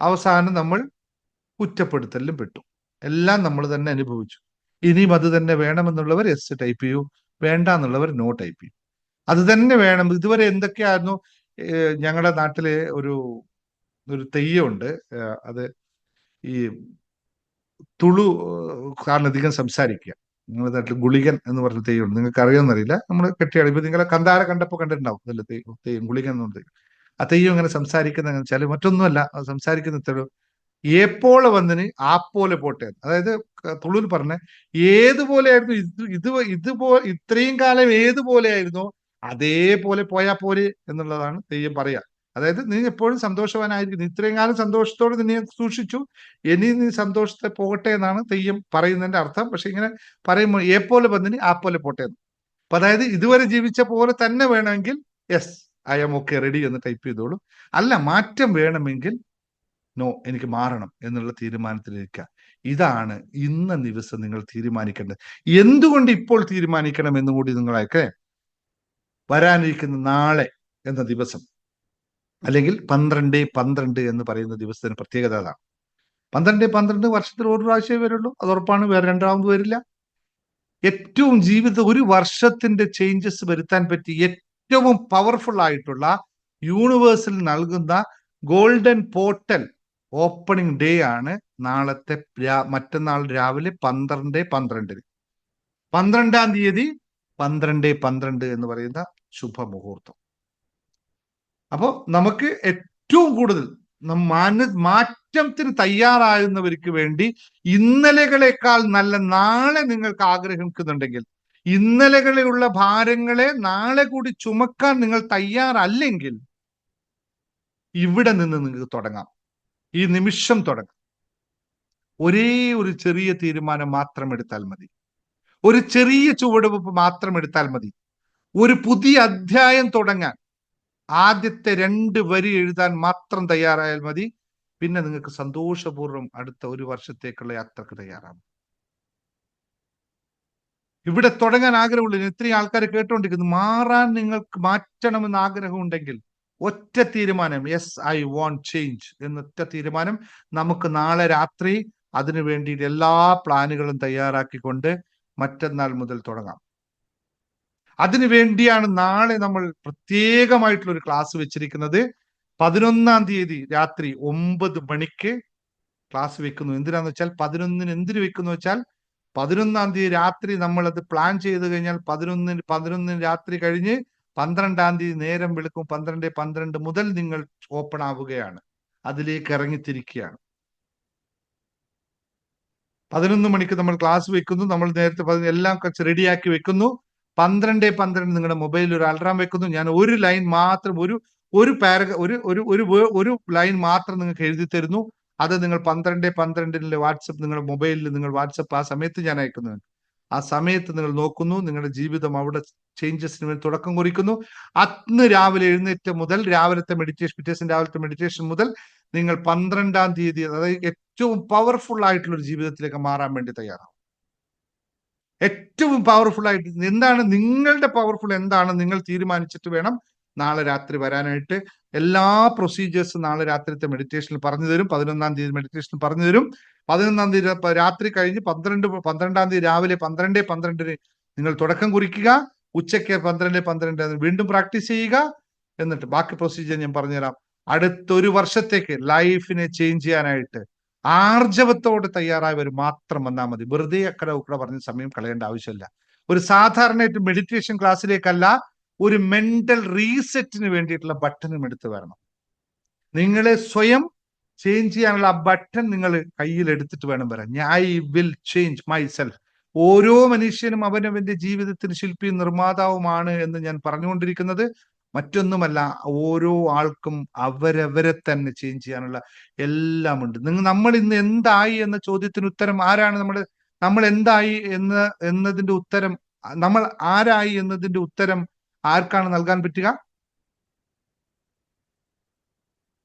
അവസാനം നമ്മൾ കുറ്റപ്പെടുത്തലിലും പെട്ടു. എല്ലാം നമ്മൾ തന്നെ അനുഭവിച്ചു. ഇനിയും അത് തന്നെ വേണമെന്നുള്ളവർ എസ് ടൈപ്പ് ചെയ്യൂ, വേണ്ട എന്നുള്ളവർ നോ ടൈപ്പ് ചെയ്യും. അത് തന്നെ വേണം. ഇതുവരെ എന്തൊക്കെയായിരുന്നു? ഞങ്ങളുടെ നാട്ടിലെ ഒരു തെയ്യമുണ്ട്. അത് ഈ തുളു കാരണധികം സംസാരിക്കുക. നിങ്ങളുടെ നാട്ടിൽ ഗുളികൻ എന്ന് പറഞ്ഞ തെയ്യമുണ്ട്. നിങ്ങൾക്ക് അറിയാമെന്നറിയില്ല. നമ്മൾ കെട്ടിയാടി ഇപ്പൊ നിങ്ങളെ കന്താര കണ്ടപ്പോൾ കണ്ടിട്ടുണ്ടാവും. അതല്ലേ തെയ്യം ഗുളികൻ എന്നുണ്ട്. ആ തെയ്യം ഇങ്ങനെ സംസാരിക്കുന്ന വെച്ചാൽ മറ്റൊന്നുമല്ല, അത് സംസാരിക്കുന്ന ഇത്രയും ഏപ്പോളെ വന്നിന് ആപ്പോലെ പോട്ടെ. അതായത് തുളുവിൽ പറഞ്ഞ ഏതുപോലെയായിരുന്നു ഇത്രയും കാലം ഏതുപോലെയായിരുന്നോ അതേപോലെ പോയാ പോരെ എന്നുള്ളതാണ് തെയ്യം പറയാ. അതായത് നീ എപ്പോഴും സന്തോഷവാനായിരിക്കുന്നു, ഇത്രയും കാലം സന്തോഷത്തോടെ നിന്നെ സൂക്ഷിച്ചു, ഇനി നീ സന്തോഷത്തെ പോകട്ടെ എന്നാണ് തെയ്യം പറയുന്നതിന്റെ അർത്ഥം. പക്ഷെ ഇങ്ങനെ പറയുമ്പോൾ ഏപ്പോലെ വന്നിന് ആപ്പോലെ പോട്ടെ എന്ന്. അപ്പൊ അതായത് ഇതുവരെ ജീവിച്ച പോലെ തന്നെ വേണമെങ്കിൽ yes I M okay ready എന്ന് ടൈപ്പ് ചെയ്തോളൂ. അല്ല മാറ്റം വേണമെങ്കിൽ നോ എനിക്ക് മാറണം എന്നുള്ള തീരുമാനത്തിലിരിക്കുക. ഇതാണ് ഇന്ന ദിവസം നിങ്ങൾ തീരുമാനിക്കേണ്ടത്. എന്തുകൊണ്ട് ഇപ്പോൾ തീരുമാനിക്കണം എന്നും കൂടി നിങ്ങളൊക്കെ വരാനിരിക്കുന്ന നാളെ എന്ന ദിവസം, അല്ലെങ്കിൽ 12/12 എന്ന് പറയുന്ന ദിവസത്തിന് പ്രത്യേകത അതാണ്. 12/12 വർഷത്തിൽ ഒരു പ്രാവശ്യമേ വരുള്ളൂ, അത് ഉറപ്പാണ്. വേറെ രണ്ടാമത് വരില്ല. ഏറ്റവും ജീവിതം ഒരു വർഷത്തിന്റെ ചേഞ്ചസ് വരുത്താൻ പറ്റി ഏറ്റവും പവർഫുൾ ആയിട്ടുള്ള യൂണിവേഴ്സിൽ നൽകുന്ന ഗോൾഡൻ പോർട്ടൽ ഓപ്പണിംഗ് ഡേ ആണ് നാളത്തെ മറ്റന്നാൾ രാവിലെ 12/12. 12-ാം തീയതി 12/12 എന്ന് പറയുന്ന ശുഭമുഹൂർത്തം. അപ്പോ നമുക്ക് ഏറ്റവും കൂടുതൽ മാറ്റത്തിന് തയ്യാറാകുന്നവർക്ക് വേണ്ടി ഇന്നലകളെക്കാൾ നല്ല നാളെ നിങ്ങൾക്ക് ആഗ്രഹിക്കുന്നുണ്ടെങ്കിൽ, ഇന്നലകളിലുള്ള ഭാരങ്ങളെ നാളെ കൂടി ചുമക്കാൻ നിങ്ങൾ തയ്യാറല്ലെങ്കിൽ, ഇവിടെ നിന്ന് നിങ്ങൾക്ക് തുടങ്ങാം. ഈ നിമിഷം തുടങ്ങാം. ഒരേ ഒരു ചെറിയ തീരുമാനം മാത്രം എടുത്താൽ മതി. ഒരു ചെറിയ ചുവടുവെപ്പ് മാത്രം എടുത്താൽ മതി. ഒരു പുതിയ അധ്യായം തുടങ്ങാൻ ആദ്യത്തെ 2 വരി എഴുതാൻ മാത്രം തയ്യാറായാൽ മതി. പിന്നെ നിങ്ങൾക്ക് സന്തോഷപൂർവ്വം അടുത്ത ഒരു വർഷത്തേക്കുള്ള യാത്രക്ക് തയ്യാറാവും. ഇവിടെ തുടങ്ങാൻ ആഗ്രഹമുള്ള ഇത്രയും ആൾക്കാർ കേട്ടുകൊണ്ടിരിക്കുന്നു. മാറാൻ നിങ്ങൾക്ക് മാറ്റണമെന്ന് ആഗ്രഹമുണ്ടെങ്കിൽ ഒറ്റ തീരുമാനം, യെസ് ഐ വോണ്ട് ചേഞ്ച് എന്നൊറ്റ തീരുമാനം. നമുക്ക് നാളെ രാത്രി അതിനു വേണ്ടി എല്ലാ പ്ലാനുകളും തയ്യാറാക്കിക്കൊണ്ട് മറ്റന്നാൾ മുതൽ തുടങ്ങാം. അതിനു വേണ്ടിയാണ് നാളെ നമ്മൾ പ്രത്യേകമായിട്ടുള്ള ഒരു ക്ലാസ് വെച്ചിരിക്കുന്നത്. 11-ാം തീയതി രാത്രി 9 മണിക്ക് ക്ലാസ് വെക്കുന്നു. എന്തിനാന്ന് വെച്ചാൽ 11-ന് എന്തിനു വെക്കുന്നു വെച്ചാൽ 11-ാം തീയതി രാത്രി നമ്മൾ അത് പ്ലാൻ ചെയ്ത് കഴിഞ്ഞാൽ 11-ന് രാത്രി കഴിഞ്ഞ് 12-ാം തീയതി നേരം വെളുക്കും 12/12 മുതൽ നിങ്ങൾ ഓപ്പൺ ആവുകയാണ്, അതിലേക്ക് ഇറങ്ങിത്തിരിക്കുകയാണ്. 11 മണിക്ക് നമ്മൾ ക്ലാസ് വെക്കുന്നു. നമ്മൾ നേരത്തെ എല്ലാം റെഡിയാക്കി വെക്കുന്നു. 12/12 നിങ്ങളുടെ മൊബൈലിൽ ഒരു അലാറം വെക്കുന്നു. ഞാൻ ഒരു ലൈൻ മാത്രം, ഒരു ലൈൻ മാത്രം നിങ്ങൾക്ക് എഴുതി തരുന്നു. അത് നിങ്ങൾ 12/12 വാട്സപ്പ് നിങ്ങളുടെ മൊബൈലിൽ നിങ്ങൾ വാട്സപ്പ് ആ സമയത്ത് ഞാൻ അയക്കുന്നു. ആ സമയത്ത് നിങ്ങൾ നോക്കുന്നു, നിങ്ങളുടെ ജീവിതം അവിടെ ചേഞ്ചസിന് വേണ്ടി തുടക്കം കുറിക്കുന്നു. അന്ന് രാവിലെ എഴുന്നേറ്റ് മുതൽ രാവിലത്തെ മെഡിറ്റേഷൻ മുതൽ നിങ്ങൾ 12-ാം തീയതി, അതായത് ഏറ്റവും പവർഫുൾ ആയിട്ടുള്ള ഒരു ജീവിതത്തിലേക്ക് മാറാൻ വേണ്ടി തയ്യാറാവും. ഏറ്റവും പവർഫുൾ ആയിട്ട് എന്താണ് നിങ്ങളുടെ പവർഫുൾ എന്താണ് നിങ്ങൾ തീരുമാനിച്ചിട്ട് വേണം നാളെ രാത്രി വരാനായിട്ട്. എല്ലാ പ്രൊസീജിയേഴ്സും നാളെ രാത്രിത്തെ മെഡിറ്റേഷനിൽ പറഞ്ഞു തരും. 11-ാം തീയതി മെഡിറ്റേഷൻ പറഞ്ഞു തരും. 11-ാം തീയതി രാത്രി കഴിഞ്ഞ് 12-ാം തീയതി രാവിലെ 12/12 നിങ്ങൾ തുടക്കം കുറിക്കുക. ഉച്ചയ്ക്ക് 12/12 വീണ്ടും പ്രാക്ടീസ് ചെയ്യുക. എന്നിട്ട് ബാക്കി പ്രൊസീജിയർ ഞാൻ പറഞ്ഞുതരാം. അടുത്തൊരു വർഷത്തേക്ക് ലൈഫിനെ ചേഞ്ച് ചെയ്യാനായിട്ട് ആർജവത്തോടെ തയ്യാറായവർ മാത്രം വന്നാൽ മതി. വെറുതെ അക്കടെ ഉക്കടെ പറഞ്ഞ സമയം കളയേണ്ട ആവശ്യമില്ല. ഒരു സാധാരണയായിട്ട് മെഡിറ്റേഷൻ ക്ലാസ്സിലേക്കല്ല, ഒരു മെന്റൽ റീസെറ്റിന് വേണ്ടിയിട്ടുള്ള ബട്ടണും എടുത്ത് വരണം. നിങ്ങളെ സ്വയം ചേഞ്ച് ചെയ്യാനുള്ള ആ ബട്ടൺ നിങ്ങൾ കയ്യിൽ എടുത്തിട്ട് വേണം വരാൻ. I will change my self. ഓരോ മനുഷ്യനും അവനവന്റെ ജീവിതത്തിന് ശില്പിയും നിർമ്മാതാവുമാണ് എന്ന് ഞാൻ പറഞ്ഞുകൊണ്ടിരിക്കുന്നത് മറ്റൊന്നുമല്ല. ഓരോ ആൾക്കും അവരവരെ തന്നെ ചേഞ്ച് ചെയ്യാനുള്ള എല്ലാം ഉണ്ട്. നമ്മൾ ഇന്ന് എന്തായി എന്ന ചോദ്യത്തിന് ഉത്തരം ആരാണ്? നമ്മൾ എന്തായി എന്നതിന്റെ ഉത്തരം, നമ്മൾ ആരായി എന്നതിന്റെ ഉത്തരം ആർക്കാണ് നൽകാൻ പറ്റുക?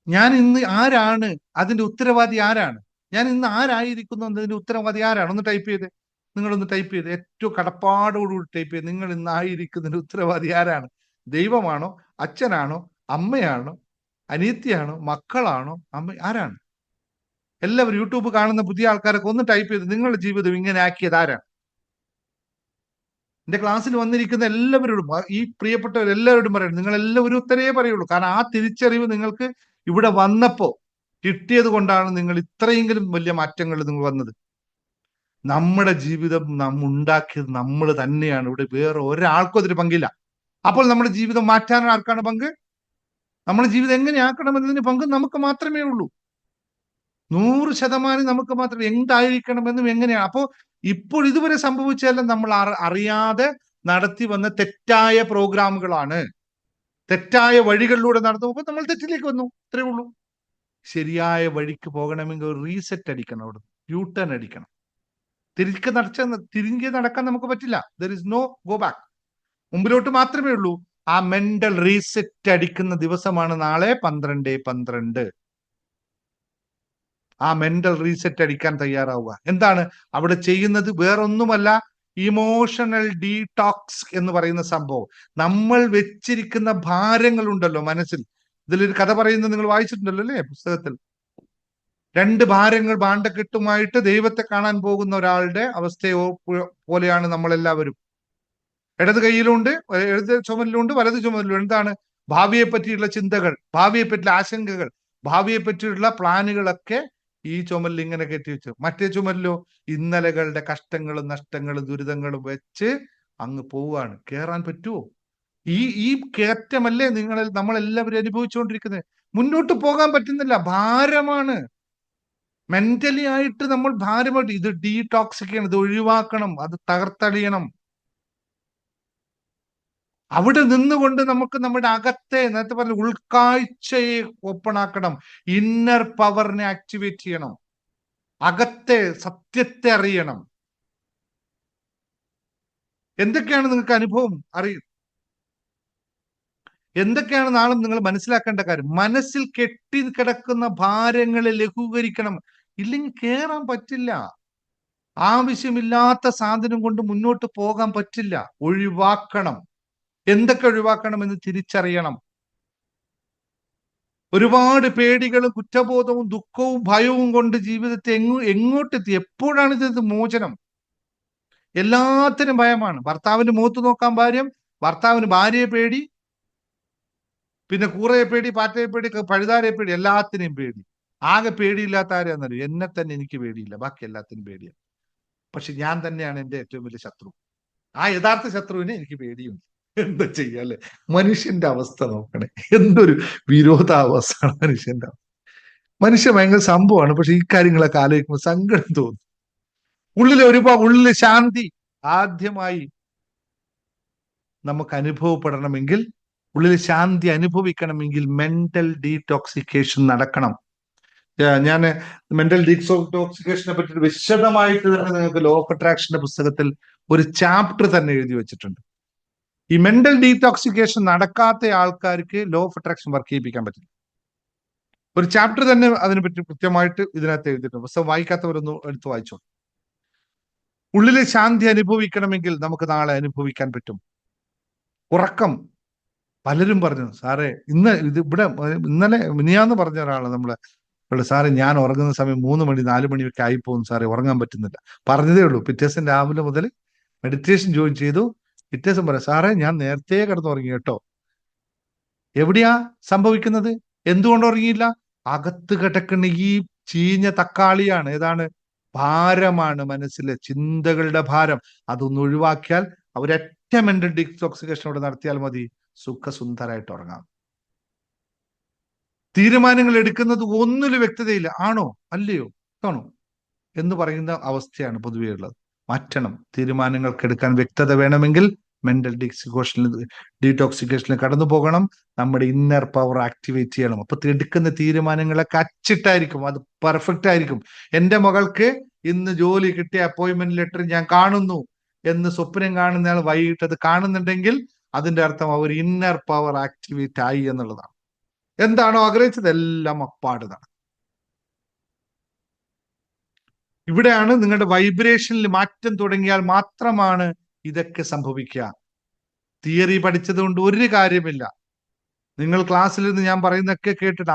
ഞാൻ ഇന്ന് ആരാണ്, അതിന്റെ ഉത്തരവാദി ആരാണ്? ഞാൻ ഇന്ന് ആരായിരിക്കുന്നു എന്നതിന്റെ ഉത്തരവാദി ആരാണ്? ഒന്ന് ടൈപ്പ് ചെയ്ത്, നിങ്ങളൊന്ന് ടൈപ്പ് ചെയ്ത്, ഏറ്റവും കടപ്പാടോടുകൂടി ടൈപ്പ് ചെയ്ത്, നിങ്ങൾ ഇന്ന് ആയിരിക്കുന്നതിന്റെ ഉത്തരവാദി ആരാണ്? ദൈവമാണോ? അച്ഛനാണോ? അമ്മയാണോ? അനിയത്തിയാണോ? മക്കളാണോ? ആരാണ്? എല്ലാവരും യൂട്യൂബ് കാണുന്ന പുതിയ ആൾക്കാരൊക്കെ ഒന്ന് ടൈപ്പ് ചെയ്ത് നിങ്ങളുടെ ജീവിതം ഇങ്ങനെ ആക്കിയത് ആരാണ്? എന്റെ ക്ലാസ്സിൽ വന്നിരിക്കുന്ന എല്ലാവരോടും, ഈ പ്രിയപ്പെട്ടവരെല്ലാവരോടും പറയണം, നിങ്ങൾ എല്ലാവരും ഉത്തരവേ പറയുള്ളൂ. കാരണം ആ തിരിച്ചറിവ് നിങ്ങൾക്ക് ഇവിടെ വന്നപ്പോ കിട്ടിയത് കൊണ്ടാണ് നിങ്ങൾ ഇത്രയെങ്കിലും വലിയ മാറ്റങ്ങൾ നിങ്ങൾ വന്നത്. നമ്മുടെ ജീവിതം ഉണ്ടാക്കിയത് നമ്മൾ തന്നെയാണ്. ഇവിടെ വേറെ ഒരാൾക്കും അതിന് പങ്കില്ല. അപ്പോൾ നമ്മുടെ ജീവിതം മാറ്റാൻ ആർക്കാണ് പങ്ക്? നമ്മുടെ ജീവിതം എങ്ങനെയാക്കണമെന്നതിന് പങ്ക് നമുക്ക് മാത്രമേ ഉള്ളൂ. 100% നമുക്ക് മാത്രം എന്തായിരിക്കണമെന്നും എങ്ങനെയാണ്. അപ്പോൾ ഇപ്പോൾ ഇതുവരെ സംഭവിച്ചതെല്ലാം നമ്മൾ അറിയാതെ നടത്തി വന്ന തെറ്റായ പ്രോഗ്രാമുകളാണ്. തെറ്റായ വഴികളിലൂടെ നടന്നു പോകുമ്പോൾ നമ്മൾ തെറ്റിലേക്ക് വന്നു. ഇത്രയേ ഉള്ളൂ. ശരിയായ വഴിക്ക് പോകണമെങ്കിൽ ഒരു റീസെറ്റ് അടിക്കണം, അവിടെ യൂ ടേൺ അടിക്കണം. തിരികെ നടക്കാൻ നമുക്ക് പറ്റില്ല. There is no go back. മുമ്പിലോട്ട് മാത്രമേ ഉള്ളൂ. ആ മെന്റൽ റീസെറ്റ് അടിക്കുന്ന ദിവസമാണ് നാളെ 12/12. ആ മെന്റൽ റീസെറ്റ് അടിക്കാൻ തയ്യാറാവുക. എന്താണ് അവിടെ ചെയ്യുന്നത്? വേറൊന്നുമല്ല, ഇമോഷണൽ ഡീടോക്സ് എന്ന് പറയുന്ന സംഭവം. നമ്മൾ വെച്ചിരിക്കുന്ന ഭാരങ്ങളുണ്ടല്ലോ മനസ്സിൽ. ഇതിലൊരു കഥ പറയുന്നത് നിങ്ങൾ വായിച്ചിട്ടുണ്ടല്ലോ അല്ലേ പുസ്തകത്തിൽ? 2 ഭാരങ്ങൾ ഭാണ്ഡക്കെട്ടുമായിട്ട് ദൈവത്തെ കാണാൻ പോകുന്ന ഒരാളുടെ അവസ്ഥയോ പോലെയാണ് നമ്മളെല്ലാവരും. ഇടത് കൈയിലുണ്ട്, ഇടത് ചുമലിലുണ്ട്, വലത് ചുമലിലുണ്ട്. എന്താണ്? ഭാവിയെ പറ്റിയുള്ള ചിന്തകൾ, ഭാവിയെ പറ്റിയുള്ള ആശങ്കകൾ, ഭാവിയെ പറ്റിയുള്ള പ്ലാനുകളൊക്കെ ഈ ചുമലിൽ ഇങ്ങനെ കെട്ടി വെച്ചു. മറ്റേ ചുമലിലോ ഇന്നലകളുടെ കഷ്ടങ്ങളും നഷ്ടങ്ങളും ദുരിതങ്ങളും വെച്ച് അങ്ങ് പോവുകയാണ്. കേറാൻ പറ്റുമോ? ഈ കയറ്റമല്ലേ നമ്മളെല്ലാവരും അനുഭവിച്ചുകൊണ്ടിരിക്കുന്നത്. മുന്നോട്ട് പോകാൻ പറ്റുന്നില്ല. ഭാരമാണ്. മെന്റലി ആയിട്ട് നമ്മൾ ഭാരമായിട്ട് ഇത് ഡീടോക്സിക് ചെയ്യണം, ഇത് ഒഴിവാക്കണം, അത് തകർത്തടിയണം. അവിടെ നിന്നുകൊണ്ട് നമുക്ക് നമ്മുടെ അകത്തെ, നേരത്തെ പറഞ്ഞ ഉൾക്കാഴ്ചയെ ഓപ്പൺ ആക്കണം. ഇന്നർ പവറിനെ ആക്ടിവേറ്റ് ചെയ്യണം. അകത്തെ സത്യത്തെ അറിയണം. എന്തൊക്കെയാണ് നിങ്ങൾക്ക് അനുഭവം അറിയും? എന്തൊക്കെയാണ് നാളെ നിങ്ങൾ മനസ്സിലാക്കേണ്ട കാര്യം? മനസ്സിൽ കെട്ടിക്കിടക്കുന്ന ഭാരങ്ങളെ ലഘൂകരിക്കണം. ഇല്ലെങ്കിൽ കേറാൻ പറ്റില്ല. ആവശ്യമില്ലാത്ത സാധനം കൊണ്ട് മുന്നോട്ട് പോകാൻ പറ്റില്ല. ഒഴിവാക്കണം. എന്തൊക്കെ ഒഴിവാക്കണം എന്ന് തിരിച്ചറിയണം. ഒരുപാട് പേടികളും കുറ്റബോധവും ദുഃഖവും ഭയവും കൊണ്ട് ജീവിതത്തെ എങ്ങോട്ടെത്തി? എപ്പോഴാണ് ഇത് മോചനം? എല്ലാത്തിനും ഭയമാണ്. ഭർത്താവിന്റെ മുഖത്ത് നോക്കാൻ ഭർത്താവിന് ഭാര്യയെ പേടി, പിന്നെ കൂറയെ പേടി, പാറ്റയെ പേടി, പഴുതാരെ പേടി, എല്ലാത്തിനെയും പേടി. ആകെ പേടിയില്ലാത്ത ആരെയാണെന്നറിയോ? എന്നെ തന്നെ എനിക്ക് പേടിയില്ല, ബാക്കി എല്ലാത്തിനും പേടിയാണ്. പക്ഷെ ഞാൻ തന്നെയാണ് എൻ്റെ ഏറ്റവും വലിയ ശത്രു. ആ യഥാർത്ഥ ശത്രുവിനെ എനിക്ക് പേടിയുണ്ട്. എന്താ ചെയ്യാല്ലേ? മനുഷ്യന്റെ അവസ്ഥ നോക്കണേ. എന്തൊരു വിരോധാഭാസമാണ് മനുഷ്യന്റെ അവസ്ഥ. മനുഷ്യൻ ഭയങ്കര സംഭവമാണ്. പക്ഷെ ഈ കാര്യങ്ങളൊക്കെ ആലോചിക്കുമ്പോൾ സങ്കടം തോന്നും. ഉള്ളിലെ ശാന്തി ആദ്യമായി നമുക്ക് അനുഭവപ്പെടണമെങ്കിൽ, ഉള്ളിൽ ശാന്തി അനുഭവിക്കണമെങ്കിൽ മെന്റൽ ഡീടോക്സിക്കേഷൻ നടക്കണം. ഞാൻ മെന്റൽ ഡീടോക്സിക്കേഷനെ പറ്റി വിശദമായിട്ട് തന്നെ നിങ്ങൾക്ക് ലോ ഓഫ് അട്രാക്ഷന്റെ പുസ്തകത്തിൽ ഒരു ചാപ്റ്റർ തന്നെ എഴുതി വെച്ചിട്ടുണ്ട്. ഈ മെന്റൽ ഡീടോക്സിക്കേഷൻ നടക്കാത്ത ആൾക്കാർക്ക് ലോ ഓഫ് അട്രാക്ഷൻ വർക്ക് ചെയ്യിപ്പിക്കാൻ പറ്റില്ല. ഒരു ചാപ്റ്റർ തന്നെ അതിനെപ്പറ്റി കൃത്യമായിട്ട് ഇതിനകത്ത് എഴുതിയിട്ടുണ്ട്. പുസ്തകം വായിക്കാത്തവരൊന്നും എടുത്ത് വായിച്ചോ. ഉള്ളിലെ ശാന്തി അനുഭവിക്കണമെങ്കിൽ നമുക്ക് നാളെ അനുഭവിക്കാൻ പറ്റും. ഉറക്കം. പലരും പറഞ്ഞു, സാറേ ഇന്നലെ മിനിയാന്ന് പറഞ്ഞ ഒരാള് സാറേ ഞാൻ ഉറങ്ങുന്ന സമയം 3 മണി 4 മണിയൊക്കെ ആയിപ്പോകും സാറേ, ഉറങ്ങാൻ പറ്റുന്നില്ല. പറഞ്ഞതേ ഉള്ളൂ. പിറ്റേസം രാവിലെ മുതൽ മെഡിറ്റേഷൻ ജോയിൻ ചെയ്തു. പിറ്റേസം പറയാം, സാറേ ഞാൻ നേരത്തെ കിടന്നുറങ്ങി കേട്ടോ. എവിടെയാ സംഭവിക്കുന്നത്? എന്തുകൊണ്ട് ഉറങ്ങിയില്ല? അകത്ത് കിടക്കുന്ന ഈ ചീഞ്ഞ തക്കാളിയാണ്. ഏതാണ്? ഭാരമാണ്. മനസ്സിലെ ചിന്തകളുടെ ഭാരം. അതൊന്ന് ഒഴിവാക്കിയാൽ, ഒരൊറ്റ മെന്റൽ ഡീടോക്സിക്കേഷൻ ഇവിടെ നടത്തിയാൽ മതി, സുഖസുന്ദരായിട്ട് ഉറങ്ങാം. തീരുമാനങ്ങൾ എടുക്കുന്നത് ഒന്നിലും വ്യക്തതയില്ല. ആണോ അല്ലയോ ആണോ എന്ന് പറയുന്ന അവസ്ഥയാണ് പൊതുവേ ഉള്ളത്. മാറ്റണം. തീരുമാനങ്ങൾക്ക് എടുക്കാൻ വ്യക്തത വേണമെങ്കിൽ മെന്റൽ ഡീടോക്സിക്കേഷനിൽ കടന്നു പോകണം. നമ്മുടെ ഇന്നർ പവർ ആക്ടിവേറ്റ് ചെയ്യണം. അപ്പൊ എടുക്കുന്ന തീരുമാനങ്ങളൊക്കെ അച്ചിട്ടായിരിക്കും, അത് പെർഫെക്റ്റ് ആയിരിക്കും. എൻ്റെ മകൾക്ക് ഇന്ന് ജോലി കിട്ടിയ അപ്പോയിന്റ്മെന്റ് ലെറ്റർ ഞാൻ കാണുന്നു എന്ന് സ്വപ്നം കാണുന്നയാൾ വൈകിട്ട് അത് കാണുന്നുണ്ടെങ്കിൽ അതിന്റെ അർത്ഥം അവർ ഇന്നർ പവർ ആക്ടിവേറ്റ് ആയി എന്നുള്ളതാണ്. എന്താണോ ആഗ്രഹിച്ചത് എല്ലാം അപ്പാട് നടക്കും. ഇവിടെയാണ് നിങ്ങളുടെ വൈബ്രേഷനിൽ മാറ്റം തുടങ്ങിയാൽ മാത്രമാണ് ഇതൊക്കെ സംഭവിക്കുക. തിയറി പഠിച്ചത് കൊണ്ട് ഒരു കാര്യമില്ല. നിങ്ങൾ ക്ലാസ്സിൽ നിന്ന് ഞാൻ പറയുന്നതൊക്കെ കേട്ടിട്ട്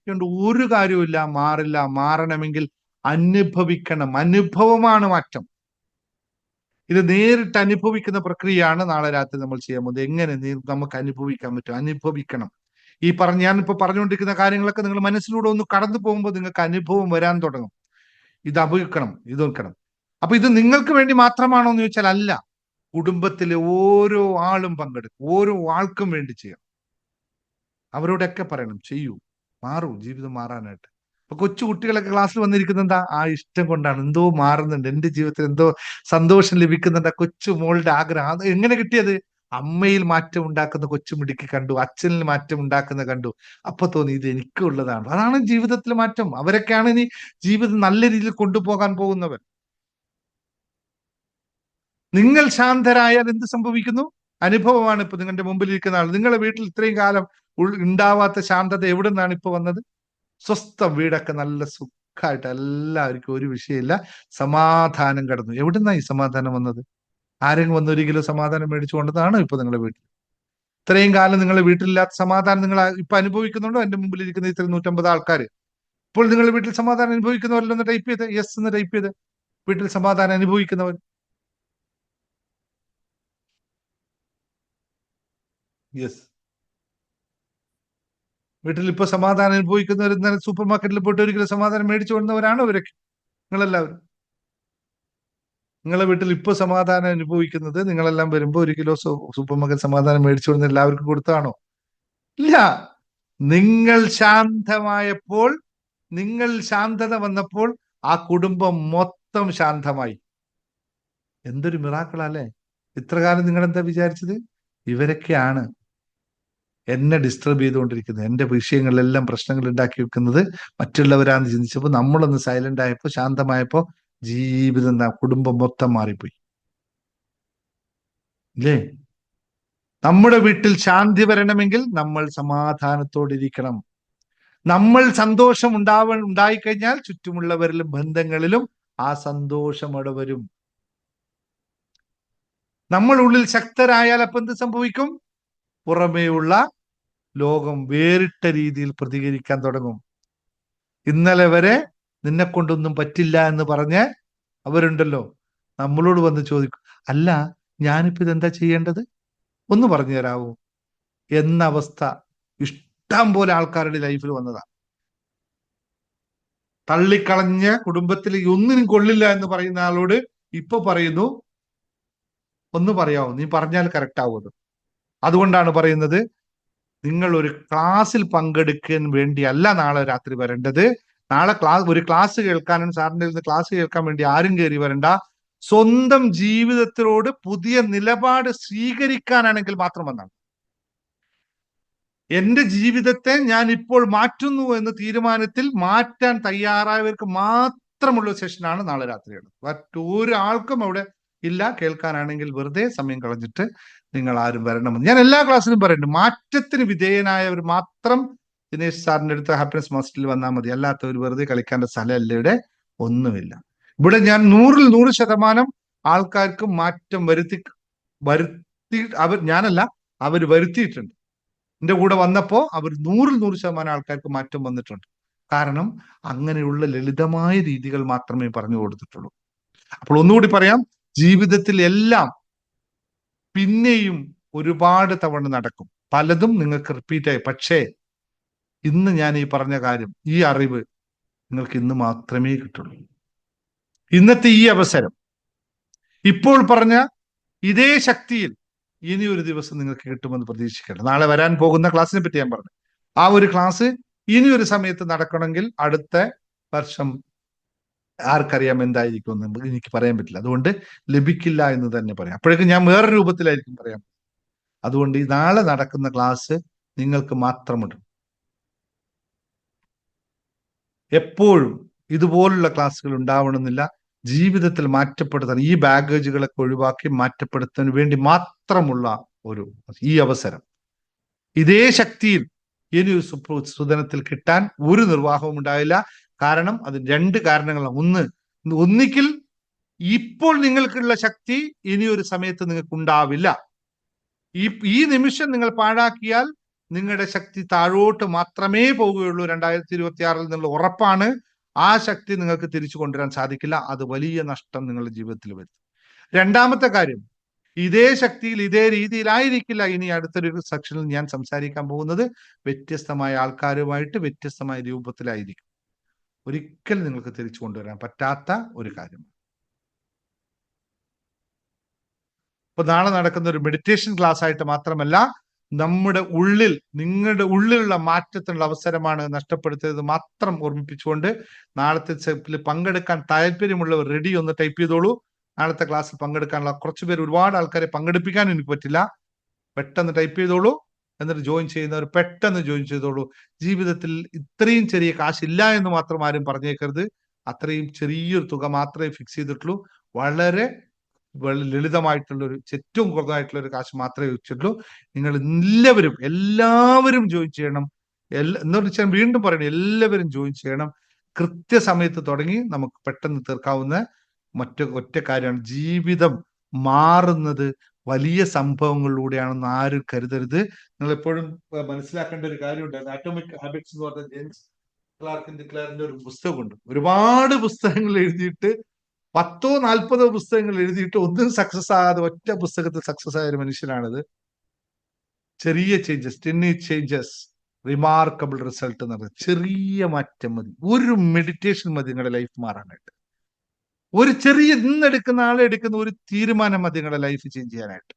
കൊണ്ട് ഒരു കാര്യമില്ല. മാറില്ല. മാറണമെങ്കിൽ അനുഭവിക്കണം. അനുഭവമാണ് മാറ്റം. ഇത് നേരിട്ട് അനുഭവിക്കുന്ന പ്രക്രിയയാണ് നാളെ രാത്രി നമ്മൾ ചെയ്യാൻ പോകുന്നത്. എങ്ങനെ നമുക്ക് അനുഭവിക്കാൻ പറ്റും? അനുഭവിക്കണം. ഞാനിപ്പോ പറഞ്ഞുകൊണ്ടിരിക്കുന്ന കാര്യങ്ങളൊക്കെ നിങ്ങൾ മനസ്സിലൂടെ ഒന്ന് കടന്നു പോകുമ്പോൾ നിങ്ങൾക്ക് അനുഭവം വരാൻ തുടങ്ങും. ഇത് അനുഭവിക്കണം, ഇത് നോക്കണം. അപ്പൊ ഇത് നിങ്ങൾക്ക് വേണ്ടി മാത്രമാണോ എന്ന് ചോദിച്ചാൽ അല്ല. കുടുംബത്തിലെ ഓരോ ആളും പങ്കെടുക്കും, ഓരോ ആൾക്കും വേണ്ടി ചെയ്യണം. അവരോടൊക്കെ പറയണം, ചെയ്യൂ, മാറൂ, ജീവിതം മാറാനായിട്ട്. അപ്പൊ കൊച്ചു കുട്ടികളൊക്കെ ക്ലാസ്സിൽ വന്നിരിക്കുന്നത് എന്താ? ആ ഇഷ്ടം കൊണ്ടാണ്. എന്തോ മാറുന്നുണ്ട്, എന്റെ ജീവിതത്തിൽ എന്തോ സന്തോഷം ലഭിക്കുന്നുണ്ട്. ആ കൊച്ചു മോളുടെ ആഗ്രഹം അത് എങ്ങനെ കിട്ടിയത്? അമ്മയിൽ മാറ്റം ഉണ്ടാക്കുന്ന കൊച്ചുമിടുക്കി കണ്ടു, അച്ഛനിൽ മാറ്റം ഉണ്ടാക്കുന്ന കണ്ടു. അപ്പൊ തോന്നി ഇത് എനിക്കുള്ളതാണ്. അതാണ് ജീവിതത്തിലെ മാറ്റം. അവരൊക്കെയാണ് ഇനി ജീവിതം നല്ല രീതിയിൽ കൊണ്ടുപോകാൻ പോകുന്നവർ. നിങ്ങൾ ശാന്തരായാൽ എന്ത് സംഭവിക്കുന്നു? അനുഭവമാണ് ഇപ്പൊ നിങ്ങളുടെ മുമ്പിൽ ഇരിക്കുന്ന ആൾ. നിങ്ങളുടെ വീട്ടിൽ ഇത്രയും കാലം ഉണ്ടാവാത്ത ശാന്തത എവിടെ നിന്നാണ് ഇപ്പൊ വന്നത്? സ്വസ്ഥം വീടൊക്കെ നല്ല സുഖമായിട്ട് എല്ലാവർക്കും ഒരു വിഷയമില്ല, സമാധാനം കടന്നു. എവിടുന്നാ ഈ സമാധാനം വന്നത്? ആരെങ്കിലും വന്ന് 1 കിലോ സമാധാനം മേടിച്ചു കൊണ്ടതാണോ ഇപ്പൊ നിങ്ങളുടെ വീട്ടിൽ? ഇത്രയും കാലം നിങ്ങളുടെ വീട്ടിലില്ലാത്ത സമാധാനം നിങ്ങൾ ഇപ്പൊ അനുഭവിക്കുന്നുണ്ടോ? എന്റെ മുമ്പിൽ ഇരിക്കുന്ന ഇത്ര 150 ആൾക്കാർ ഇപ്പോൾ നിങ്ങളുടെ വീട്ടിൽ സമാധാനം അനുഭവിക്കുന്നവരല്ലെന്ന് ടൈപ്പ് ചെയ്ത്, യെസ് എന്ന് ടൈപ്പ് ചെയ്ത്. വീട്ടിൽ സമാധാനം അനുഭവിക്കുന്നവർ. യെസ്. വീട്ടിൽ ഇപ്പൊ സമാധാനം അനുഭവിക്കുന്നവർ ഇന്നലെ സൂപ്പർ മാർക്കറ്റിൽ പോയിട്ട് 1 കിലോ സമാധാനം മേടിച്ചു കൊണ്ടുവന്നവരാണോ ഇവരൊക്കെ? നിങ്ങളെല്ലാവരും. നിങ്ങളെ വീട്ടിൽ ഇപ്പൊ സമാധാനം അനുഭവിക്കുന്നത് നിങ്ങളെല്ലാം വരുമ്പോ 1 കിലോ സൂപ്പർ മാർക്കറ്റ് സമാധാനം മേടിച്ചു കൊടുത്ത് എല്ലാവർക്കും കൊടുത്താണോ? ഇല്ല. നിങ്ങൾ ശാന്തമായപ്പോൾ, നിങ്ങൾ ശാന്തത വന്നപ്പോൾ ആ കുടുംബം മൊത്തം ശാന്തമായി. എന്തൊരു മിറാക്കിളല്ലേ! ഇത്ര കാലം നിങ്ങൾ എന്താ വിചാരിച്ചത്? ഇവരൊക്കെയാണ് എന്നെ ഡിസ്റ്റർബ് ചെയ്തുകൊണ്ടിരിക്കുന്നത്, എന്റെ വിഷയങ്ങളിലെല്ലാം പ്രശ്നങ്ങൾ ഉണ്ടാക്കി വെക്കുന്നത് മറ്റുള്ളവരാന്ന് ചിന്തിച്ചപ്പോൾ നമ്മളൊന്ന് സൈലന്റ് ആയപ്പോ, ശാന്തമായപ്പോ ജീവിതം കുടുംബം മൊത്തം മാറിപ്പോയി. ഇല്ലേ? നമ്മുടെ വീട്ടിൽ ശാന്തി വരണമെങ്കിൽ നമ്മൾ സമാധാനത്തോടിരിക്കണം. നമ്മൾ സന്തോഷം ഉണ്ടായിക്കഴിഞ്ഞാൽ ചുറ്റുമുള്ളവരിലും ബന്ധങ്ങളിലും ആ സന്തോഷം അവിടെ വരും. നമ്മൾ ഉള്ളിൽ ശക്തരായാൽ അപ്പൊ എന്ത് സംഭവിക്കും? പുറമേയുള്ള ലോകം വേറിട്ട രീതിയിൽ പ്രതികരിക്കാൻ തുടങ്ങും. ഇന്നലെ വരെ നിന്നെ കൊണ്ടൊന്നും പറ്റില്ല എന്ന് പറഞ്ഞ് അവരുണ്ടല്ലോ, നമ്മളോട് വന്ന് ചോദിക്കും, അല്ല ഞാനിപ്പോ ഇതെന്താ ചെയ്യേണ്ടത്, ഒന്ന് പറഞ്ഞു തരാവോ എന്ന അവസ്ഥ ഇഷ്ടം പോലെ ആൾക്കാരുടെ ലൈഫിൽ വന്നതാ. തള്ളിക്കളഞ്ഞ കുടുംബത്തിൽ ഒന്നിനും കൊള്ളില്ല എന്ന് പറയുന്ന ആളോട് ഇപ്പൊ പറയുന്നു, ഒന്ന് പറയാവോ, നീ പറഞ്ഞാൽ കറക്റ്റ് ആവുമത്. അതുകൊണ്ടാണ് പറയുന്നത്, നിങ്ങൾ ഒരു ക്ലാസ്സിൽ പങ്കെടുക്കാൻ വേണ്ടിയല്ല നാളെ രാത്രി വരേണ്ടത്. നാളെ ഒരു ക്ലാസ് കേൾക്കാനും സാറിന്റെ ഇരുന്ന് ക്ലാസ് കേൾക്കാൻ വേണ്ടി ആരും കയറി വരണ്ട. സ്വന്തം ജീവിതത്തിനോട് പുതിയ നിലപാട് സ്വീകരിക്കാനാണെങ്കിൽ മാത്രം വന്നാണ്. എന്റെ ജീവിതത്തെ ഞാൻ ഇപ്പോൾ മാറ്റുന്നു എന്ന തീരുമാനത്തിൽ മാറ്റാൻ തയ്യാറായവർക്ക് മാത്രമുള്ള സെഷനാണ് നാളെ രാത്രിയുള്ളത്. മറ്റൊരാൾക്കും അവിടെ ഇല്ല. കേൾക്കാനാണെങ്കിൽ വെറുതെ സമയം കളഞ്ഞിട്ട് നിങ്ങൾ ആരും വരണമെന്ന് ഞാൻ എല്ലാ ക്ലാസ്സിലും പറയുന്നുണ്ട്. മാറ്റത്തിന് വിധേയനായവർ മാത്രം ദിനേശ് സാറിന്റെ അടുത്ത് ഹാപ്പിനെസ് മാസ്റ്ററിൽ വന്നാൽ മതി. അല്ലാത്തവർ വെറുതെ കളിക്കേണ്ട സ്ഥലമല്ല ഇവിടെ, ഒന്നുമില്ല. ഇവിടെ ഞാൻ 100% ആൾക്കാർക്ക് മാറ്റം വരുത്തി ഞാനല്ല, അവർ വരുത്തിയിട്ടുണ്ട്. എന്റെ കൂടെ വന്നപ്പോ അവർ 100% ആൾക്കാർക്ക് മാറ്റം വന്നിട്ടുണ്ട്. കാരണം അങ്ങനെയുള്ള ലളിതമായ രീതികൾ മാത്രമേ പറഞ്ഞു കൊടുത്തിട്ടുള്ളൂ. അപ്പോൾ ഒന്നുകൂടി പറയാം, ജീവിതത്തിൽ എല്ലാം പിന്നെയും ഒരുപാട് തവണ നടക്കും, പലതും നിങ്ങൾക്ക് റിപ്പീറ്റായി. പക്ഷേ ഇന്ന് ഞാൻ ഈ പറഞ്ഞ കാര്യം, ഈ അറിവ് നിങ്ങൾക്ക് ഇന്ന് മാത്രമേ കിട്ടുള്ളൂ. ഇന്നത്തെ ഈ അവസരം, ഇപ്പോൾ പറഞ്ഞ ഇതേ ശക്തിയിൽ ഇനി ഒരു ദിവസം നിങ്ങൾക്ക് കിട്ടുമെന്ന് പ്രതീക്ഷിക്കണം. നാളെ വരാൻ പോകുന്ന ക്ലാസ്സിനെ പറ്റി ഞാൻ പറഞ്ഞു. ആ ഒരു ക്ലാസ് ഇനി ഒരു സമയത്ത് നടക്കണമെങ്കിൽ അടുത്ത വർഷം ആർക്കറിയാം എന്തായിരിക്കും എന്ന് എനിക്ക് പറയാൻ പറ്റില്ല. അതുകൊണ്ട് ലഭിക്കില്ല എന്ന് തന്നെ പറയാം. അപ്പോഴേക്കും ഞാൻ വേറെ രൂപത്തിലായിരിക്കും പറയാം. അതുകൊണ്ട് ഈ നാളെ നടക്കുന്ന ക്ലാസ് നിങ്ങൾക്ക് മാത്രമുണ്ട്. എപ്പോഴും ഇതുപോലുള്ള ക്ലാസ്സുകൾ ഉണ്ടാവണമെന്നില്ല. ജീവിതത്തിൽ മാറ്റപ്പെടുത്താൻ, ഈ ബാഗേജുകളൊക്കെ ഒഴിവാക്കി മാറ്റപ്പെടുത്താൻ വേണ്ടി മാത്രമുള്ള ഈ അവസരം, ഇതേ ശക്തിയിൽ ഇനി ഒരു സുദിനത്തിൽ കിട്ടാൻ ഒരു നിർവാഹവും ഉണ്ടാവില്ല. കാരണം അത് 2 കാരണങ്ങളാണ്. ഒന്നിക്കിൽ ഇപ്പോൾ നിങ്ങൾക്കുള്ള ശക്തി ഇനി ഒരു സമയത്ത് നിങ്ങൾക്ക് ഉണ്ടാവില്ല. ഈ നിമിഷം നിങ്ങൾ പാഴാക്കിയാൽ നിങ്ങളുടെ ശക്തി താഴോട്ട് മാത്രമേ പോവുകയുള്ളൂ. 2026 നിന്നുള്ള ഉറപ്പാണ്. ആ ശക്തി നിങ്ങൾക്ക് തിരിച്ചു കൊണ്ടുവരാൻ സാധിക്കില്ല. അത് വലിയ നഷ്ടം നിങ്ങളുടെ ജീവിതത്തിൽ വരും. രണ്ടാമത്തെ കാര്യം, ഇതേ ശക്തിയിൽ ഇതേ രീതിയിലായിരിക്കില്ല ഇനി അടുത്തൊരു സെക്ഷനിൽ ഞാൻ സംസാരിക്കാൻ പോകുന്നത്. വ്യത്യസ്തമായ ആൾക്കാരുമായിട്ട് വ്യത്യസ്തമായ രൂപത്തിലായിരിക്കും. ഒരിക്കലും നിങ്ങൾക്ക് തിരിച്ചു കൊണ്ടുവരാൻ പറ്റാത്ത ഒരു കാര്യം. അപ്പൊ നാളെ നടക്കുന്ന ഒരു മെഡിറ്റേഷൻ ക്ലാസ് ആയിട്ട് മാത്രമല്ല, നമ്മുടെ ഉള്ളിൽ, നിങ്ങളുടെ ഉള്ളിലുള്ള മാറ്റത്തിനുള്ള അവസരമാണ് നഷ്ടപ്പെടുത്തിയത് മാത്രം ഓർമ്മിപ്പിച്ചുകൊണ്ട്, നാളത്തെ സ്റ്റെപ്പിൽ പങ്കെടുക്കാൻ താല്പര്യമുള്ളവർ റെഡി ഒന്ന് ടൈപ്പ് ചെയ്തോളൂ. നാളത്തെ ക്ലാസ്സിൽ പങ്കെടുക്കാനുള്ള കുറച്ച് പേര്, ഒരുപാട് ആൾക്കാരെ പങ്കെടുപ്പിക്കാൻ എനിക്ക് പറ്റില്ല. പെട്ടെന്ന് ടൈപ്പ് ചെയ്തോളൂ. എന്നിട്ട് ജോയിൻ ചെയ്യുന്നവർ പെട്ടെന്ന് ജോയിൻ ചെയ്തോളൂ. ജീവിതത്തിൽ ഇത്രയും ചെറിയ കാശില്ല എന്ന് മാത്രം ആരും പറഞ്ഞേക്കരുത്. അത്രയും ചെറിയൊരു തുക മാത്രമേ ഫിക്സ് ചെയ്തിട്ടുള്ളൂ. വളരെ ലളിതമായിട്ടുള്ള ഒരു, ഏറ്റവും കുറവായിട്ടുള്ള ഒരു കാശ് മാത്രമേ വെച്ചിട്ടുള്ളൂ. നിങ്ങൾ എല്ലാവരും ജോയിൻ ചെയ്യണം. എന്ന് വെച്ചാൽ വീണ്ടും പറയണം, എല്ലാവരും ജോയിൻ ചെയ്യണം. കൃത്യസമയത്ത് തുടങ്ങി നമുക്ക് പെട്ടെന്ന് തീർക്കാവുന്ന ഒറ്റ കാര്യമാണ്. ജീവിതം മാറുന്നത് വലിയ സംഭവങ്ങളിലൂടെയാണെന്ന് ആരും കരുതരുത്. നിങ്ങൾ എപ്പോഴും മനസ്സിലാക്കേണ്ട ഒരു കാര്യമുണ്ട്. ആറ്റോമിക് ഹാബിറ്റ്സ് എന്ന് പറഞ്ഞ ജെയിംസ് ക്ലാർക്കിന്റെ ഒരു പുസ്തകമുണ്ട്. ഒരുപാട് പുസ്തകങ്ങൾ എഴുതിയിട്ട് 10-40 പുസ്തകങ്ങൾ എഴുതിയിട്ട് ഒന്നും സക്സസ് ആകാതെ ഒറ്റ പുസ്തകത്തിൽ സക്സസ് ആയ ഒരു മനുഷ്യനാണിത്. ചെറിയ changes, tiny changes, remarkable result എന്ന് പറയുന്നത്. ചെറിയ മാറ്റം മതി, ഒരു മെഡിറ്റേഷൻ മതി നിങ്ങളുടെ ലൈഫ് മാറാനായിട്ട്. ഒരു ചെറിയ ഇന്നെടുക്കുന്ന ആളെ എടുക്കുന്ന ഒരു തീരുമാനം മതി നിങ്ങളുടെ ലൈഫ് ചേഞ്ച് ചെയ്യാനായിട്ട്.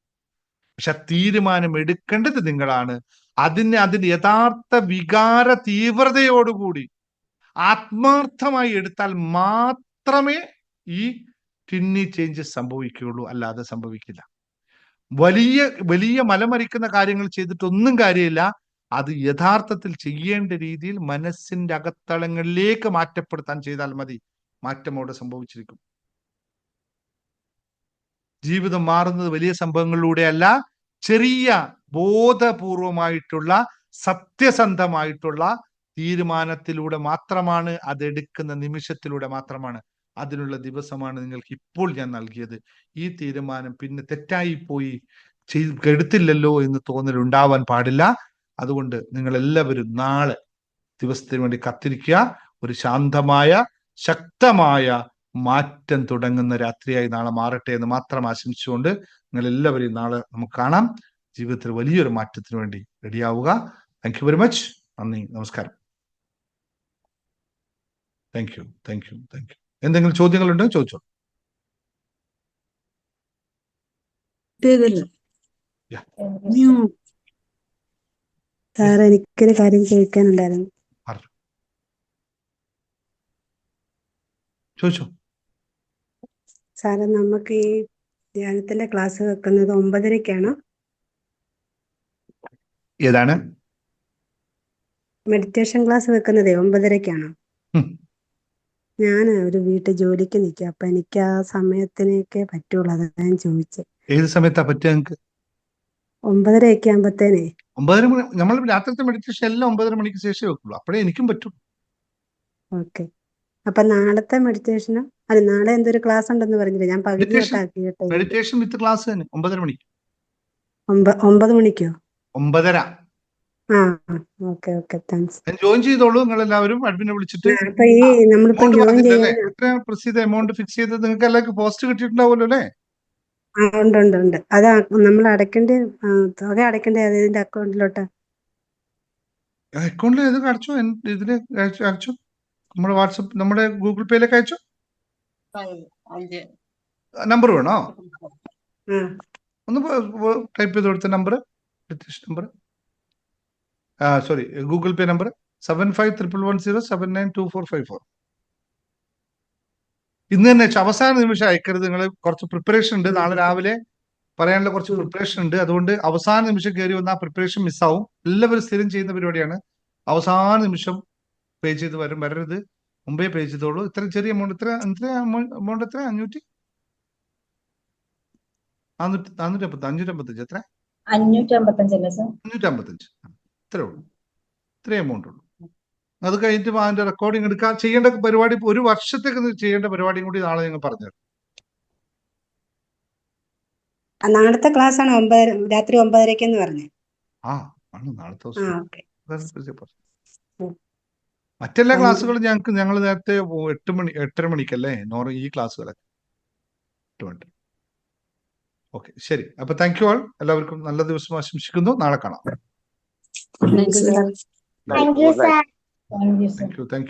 പക്ഷെ തീരുമാനം എടുക്കേണ്ടത് നിങ്ങളാണ്. അതിന്റെ യഥാർത്ഥ വികാര തീവ്രതയോടുകൂടി ആത്മാർത്ഥമായി എടുത്താൽ മാത്രമേ ഈ ടിന്നി ചേഞ്ചസ് സംഭവിക്കുകയുള്ളൂ, അല്ലാതെ സംഭവിക്കില്ല. വലിയ വലിയ മലമറിക്കുന്ന കാര്യങ്ങൾ ചെയ്തിട്ടൊന്നും കാര്യമില്ല. അത് യഥാർത്ഥത്തിൽ ചെയ്യേണ്ട രീതിയിൽ മനസ്സിന്റെ അകത്തളങ്ങളിലേക്ക് മാറ്റപ്പെടുത്താൻ ചെയ്താൽ മതി. മാറ്റം അവിടെ സംഭവിച്ചിരിക്കും. ജീവിതം മാറുന്നത് വലിയ സംഭവങ്ങളിലൂടെയല്ല, ചെറിയ ബോധപൂർവമായിട്ടുള്ള സത്യസന്ധമായിട്ടുള്ള തീരുമാനത്തിലൂടെ മാത്രമാണ്. അതെടുക്കുന്ന നിമിഷത്തിലൂടെ മാത്രമാണ്. അതിനുള്ള ദിവസമാണ് നിങ്ങൾക്ക് ഇപ്പോൾ ഞാൻ നൽകിയത്. ഈ തീരുമാനം പിന്നെ തെറ്റായി പോയി എടുത്തില്ലല്ലോ എന്ന് തോന്നൽ ഉണ്ടാവാൻ പാടില്ല. അതുകൊണ്ട് നിങ്ങൾ എല്ലാവരും നാളെ ദിവസത്തിന് വേണ്ടി കാത്തിരിക്കുക. ഒരു ശാന്തമായ, ശക്തമായ മാറ്റം തുടങ്ങുന്ന രാത്രിയായി നാളെ മാറട്ടെ എന്ന് മാത്രം ആശംസിച്ചുകൊണ്ട് നിങ്ങൾ എല്ലാവരെയും നാളെ നമുക്ക് കാണാം. ജീവിതത്തിൽ വലിയൊരു മാറ്റത്തിന് വേണ്ടി റെഡിയാവുക. Thank you very much. നന്ദി, നമസ്കാരം. Thank you. എന്തെങ്കിലും ചോദ്യങ്ങളുണ്ടെങ്കിൽ ചോദിച്ചോ. സാർ, എനിക്കൊരു കാര്യം ചോദിക്കാനുണ്ടായിരുന്നു. ചോദിച്ചോ. സാറ്, നമുക്ക് ഈ ധ്യാനത്തിന്റെ ക്ലാസ് വെക്കുന്നത് 9:30-ക്കാണോ? ഏതാണ് മെഡിറ്റേഷൻ ക്ലാസ് വെക്കുന്നത് 9:30-ക്കാണോ? ഞാൻ ഒരു വീട്ടിൽ ജോലിക്ക് നിൽക്കുക, അപ്പൊ എനിക്ക് ആ സമയത്തിനൊക്കെ പറ്റുള്ളൂ. അതാ ഞാൻ ചോദിച്ചത്. ഏത് സമയത്താ പറ്റുക നിങ്ങൾക്ക്? 9:30 ആകുമ്പത്തേനെ. 9:30 മണി. നമ്മൾ രാത്രിത്തെ മെഡിറ്റേഷൻ എല്ലാം 9:30 മണിക്ക് ശേഷം വെക്കുള്ളൂ. അപ്പോഴേ എനിക്കും പറ്റും. ഓക്കെ. അപ്പൊ നാളത്തെ മെഡിറ്റേഷനും, അല്ല, നാളെ എന്തൊരു ക്ലാസ് ഉണ്ടെന്ന് പറഞ്ഞില്ല, ഞാൻ പകുതി തൊട്ടാക്കി കേട്ടോ. മെഡിറ്റേഷൻ വിത്ത് ക്ലാസ് തന്നെ 9:30 മണിക്ക്. 9 മണിക്കോ? 9:30. ആ, ഓക്കെ, താങ്ക്സ്. ജോയിൻ ചെയ്തോളൂ. നിങ്ങൾ എല്ലാവരും അഡ്മിനെ വിളിച്ചിട്ട്. അപ്പൊ ഈ നമ്മളിപ്പോ ജോയിൻ ചെയ്യാൻ എത്ര പ്രസ് ചെയ്ത് എമൗണ്ട് ഫിക്സ് ചെയ്തത് നിങ്ങൾക്ക് എല്ലാവർക്കും പോസ്റ്റ് കിട്ടിയിട്ടുണ്ടാവുമല്ലോ അല്ലേ? ഉണ്ട്. അതാ നമ്മൾ അടയ്ക്കേണ്ട തുക അടയ്ക്കേണ്ട ഇതിന്റെ അക്കൗണ്ടിലോട്ട്. അക്കൗണ്ടിൽ ഏത് അടച്ചോ? ഇതില് അടച്ചോ? നമ്മുടെ വാട്സപ്പ്, നമ്മുടെ ഗൂഗിൾ പേയിലേക്ക് അയച്ചോ. നമ്പർ വേണോ? ഒന്ന് ടൈപ്പ് ചെയ്ത് കൊടുത്ത number, sorry, Google Pay number 751107924454. ഇന്ന് തന്നെ അവസാന നിമിഷം അയക്കരുത്. നിങ്ങൾ കുറച്ച് പ്രിപ്പറേഷൻ ഉണ്ട്. നാളെ രാവിലെ പറയാനുള്ള കുറച്ച് പ്രിപ്പറേഷൻ ഉണ്ട്. അതുകൊണ്ട് അവസാന നിമിഷം കയറി വന്ന ആ പ്രിപ്പറേഷൻ മിസ്സാവും. എല്ലാവരും സ്ഥിരം ചെയ്യുന്ന പരിപാടിയാണ്. അവസാന നിമിഷം പേ ചെയ്ത് വരരുത്. മുമ്പേ പേ ചെയ്തോളൂ. ഇത്ര ചെറിയ എമൗണ്ട്, എത്ര 555 എത്ര? 555. ഇത്രേ ഉള്ളൂ. ഇത്രേ എമൗണ്ട് ഉള്ളൂ. അത് കഴിഞ്ഞിട്ട് അതിന്റെ റെക്കോർഡിംഗ് എടുക്കാൻ ചെയ്യേണ്ട പരിപാടി, ഒരു വർഷത്തേക്ക് ചെയ്യേണ്ട പരിപാടിയും കൂടി നാളെ ഞങ്ങൾ പറഞ്ഞുതരാം. നാളത്തെ ക്ലാസ് ആണ് രാത്രി 9:30 പറഞ്ഞേ. ആണ് നാളത്തെ ദിവസം. ഓക്കെ. മറ്റെല്ലാ ക്ലാസ്സുകളും ഞങ്ങൾ നേരത്തെ 8:30 മണിക്കല്ലേ ഈ ക്ലാസ്സുകളൊക്കെ 8 മണി. ഓക്കെ, ശരി. അപ്പൊ താങ്ക് യു ആൾ. എല്ലാവർക്കും നല്ല ദിവസം ആശംസിക്കുന്നു. നാളെ കാണാം. Thank you, sir. Thank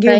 you.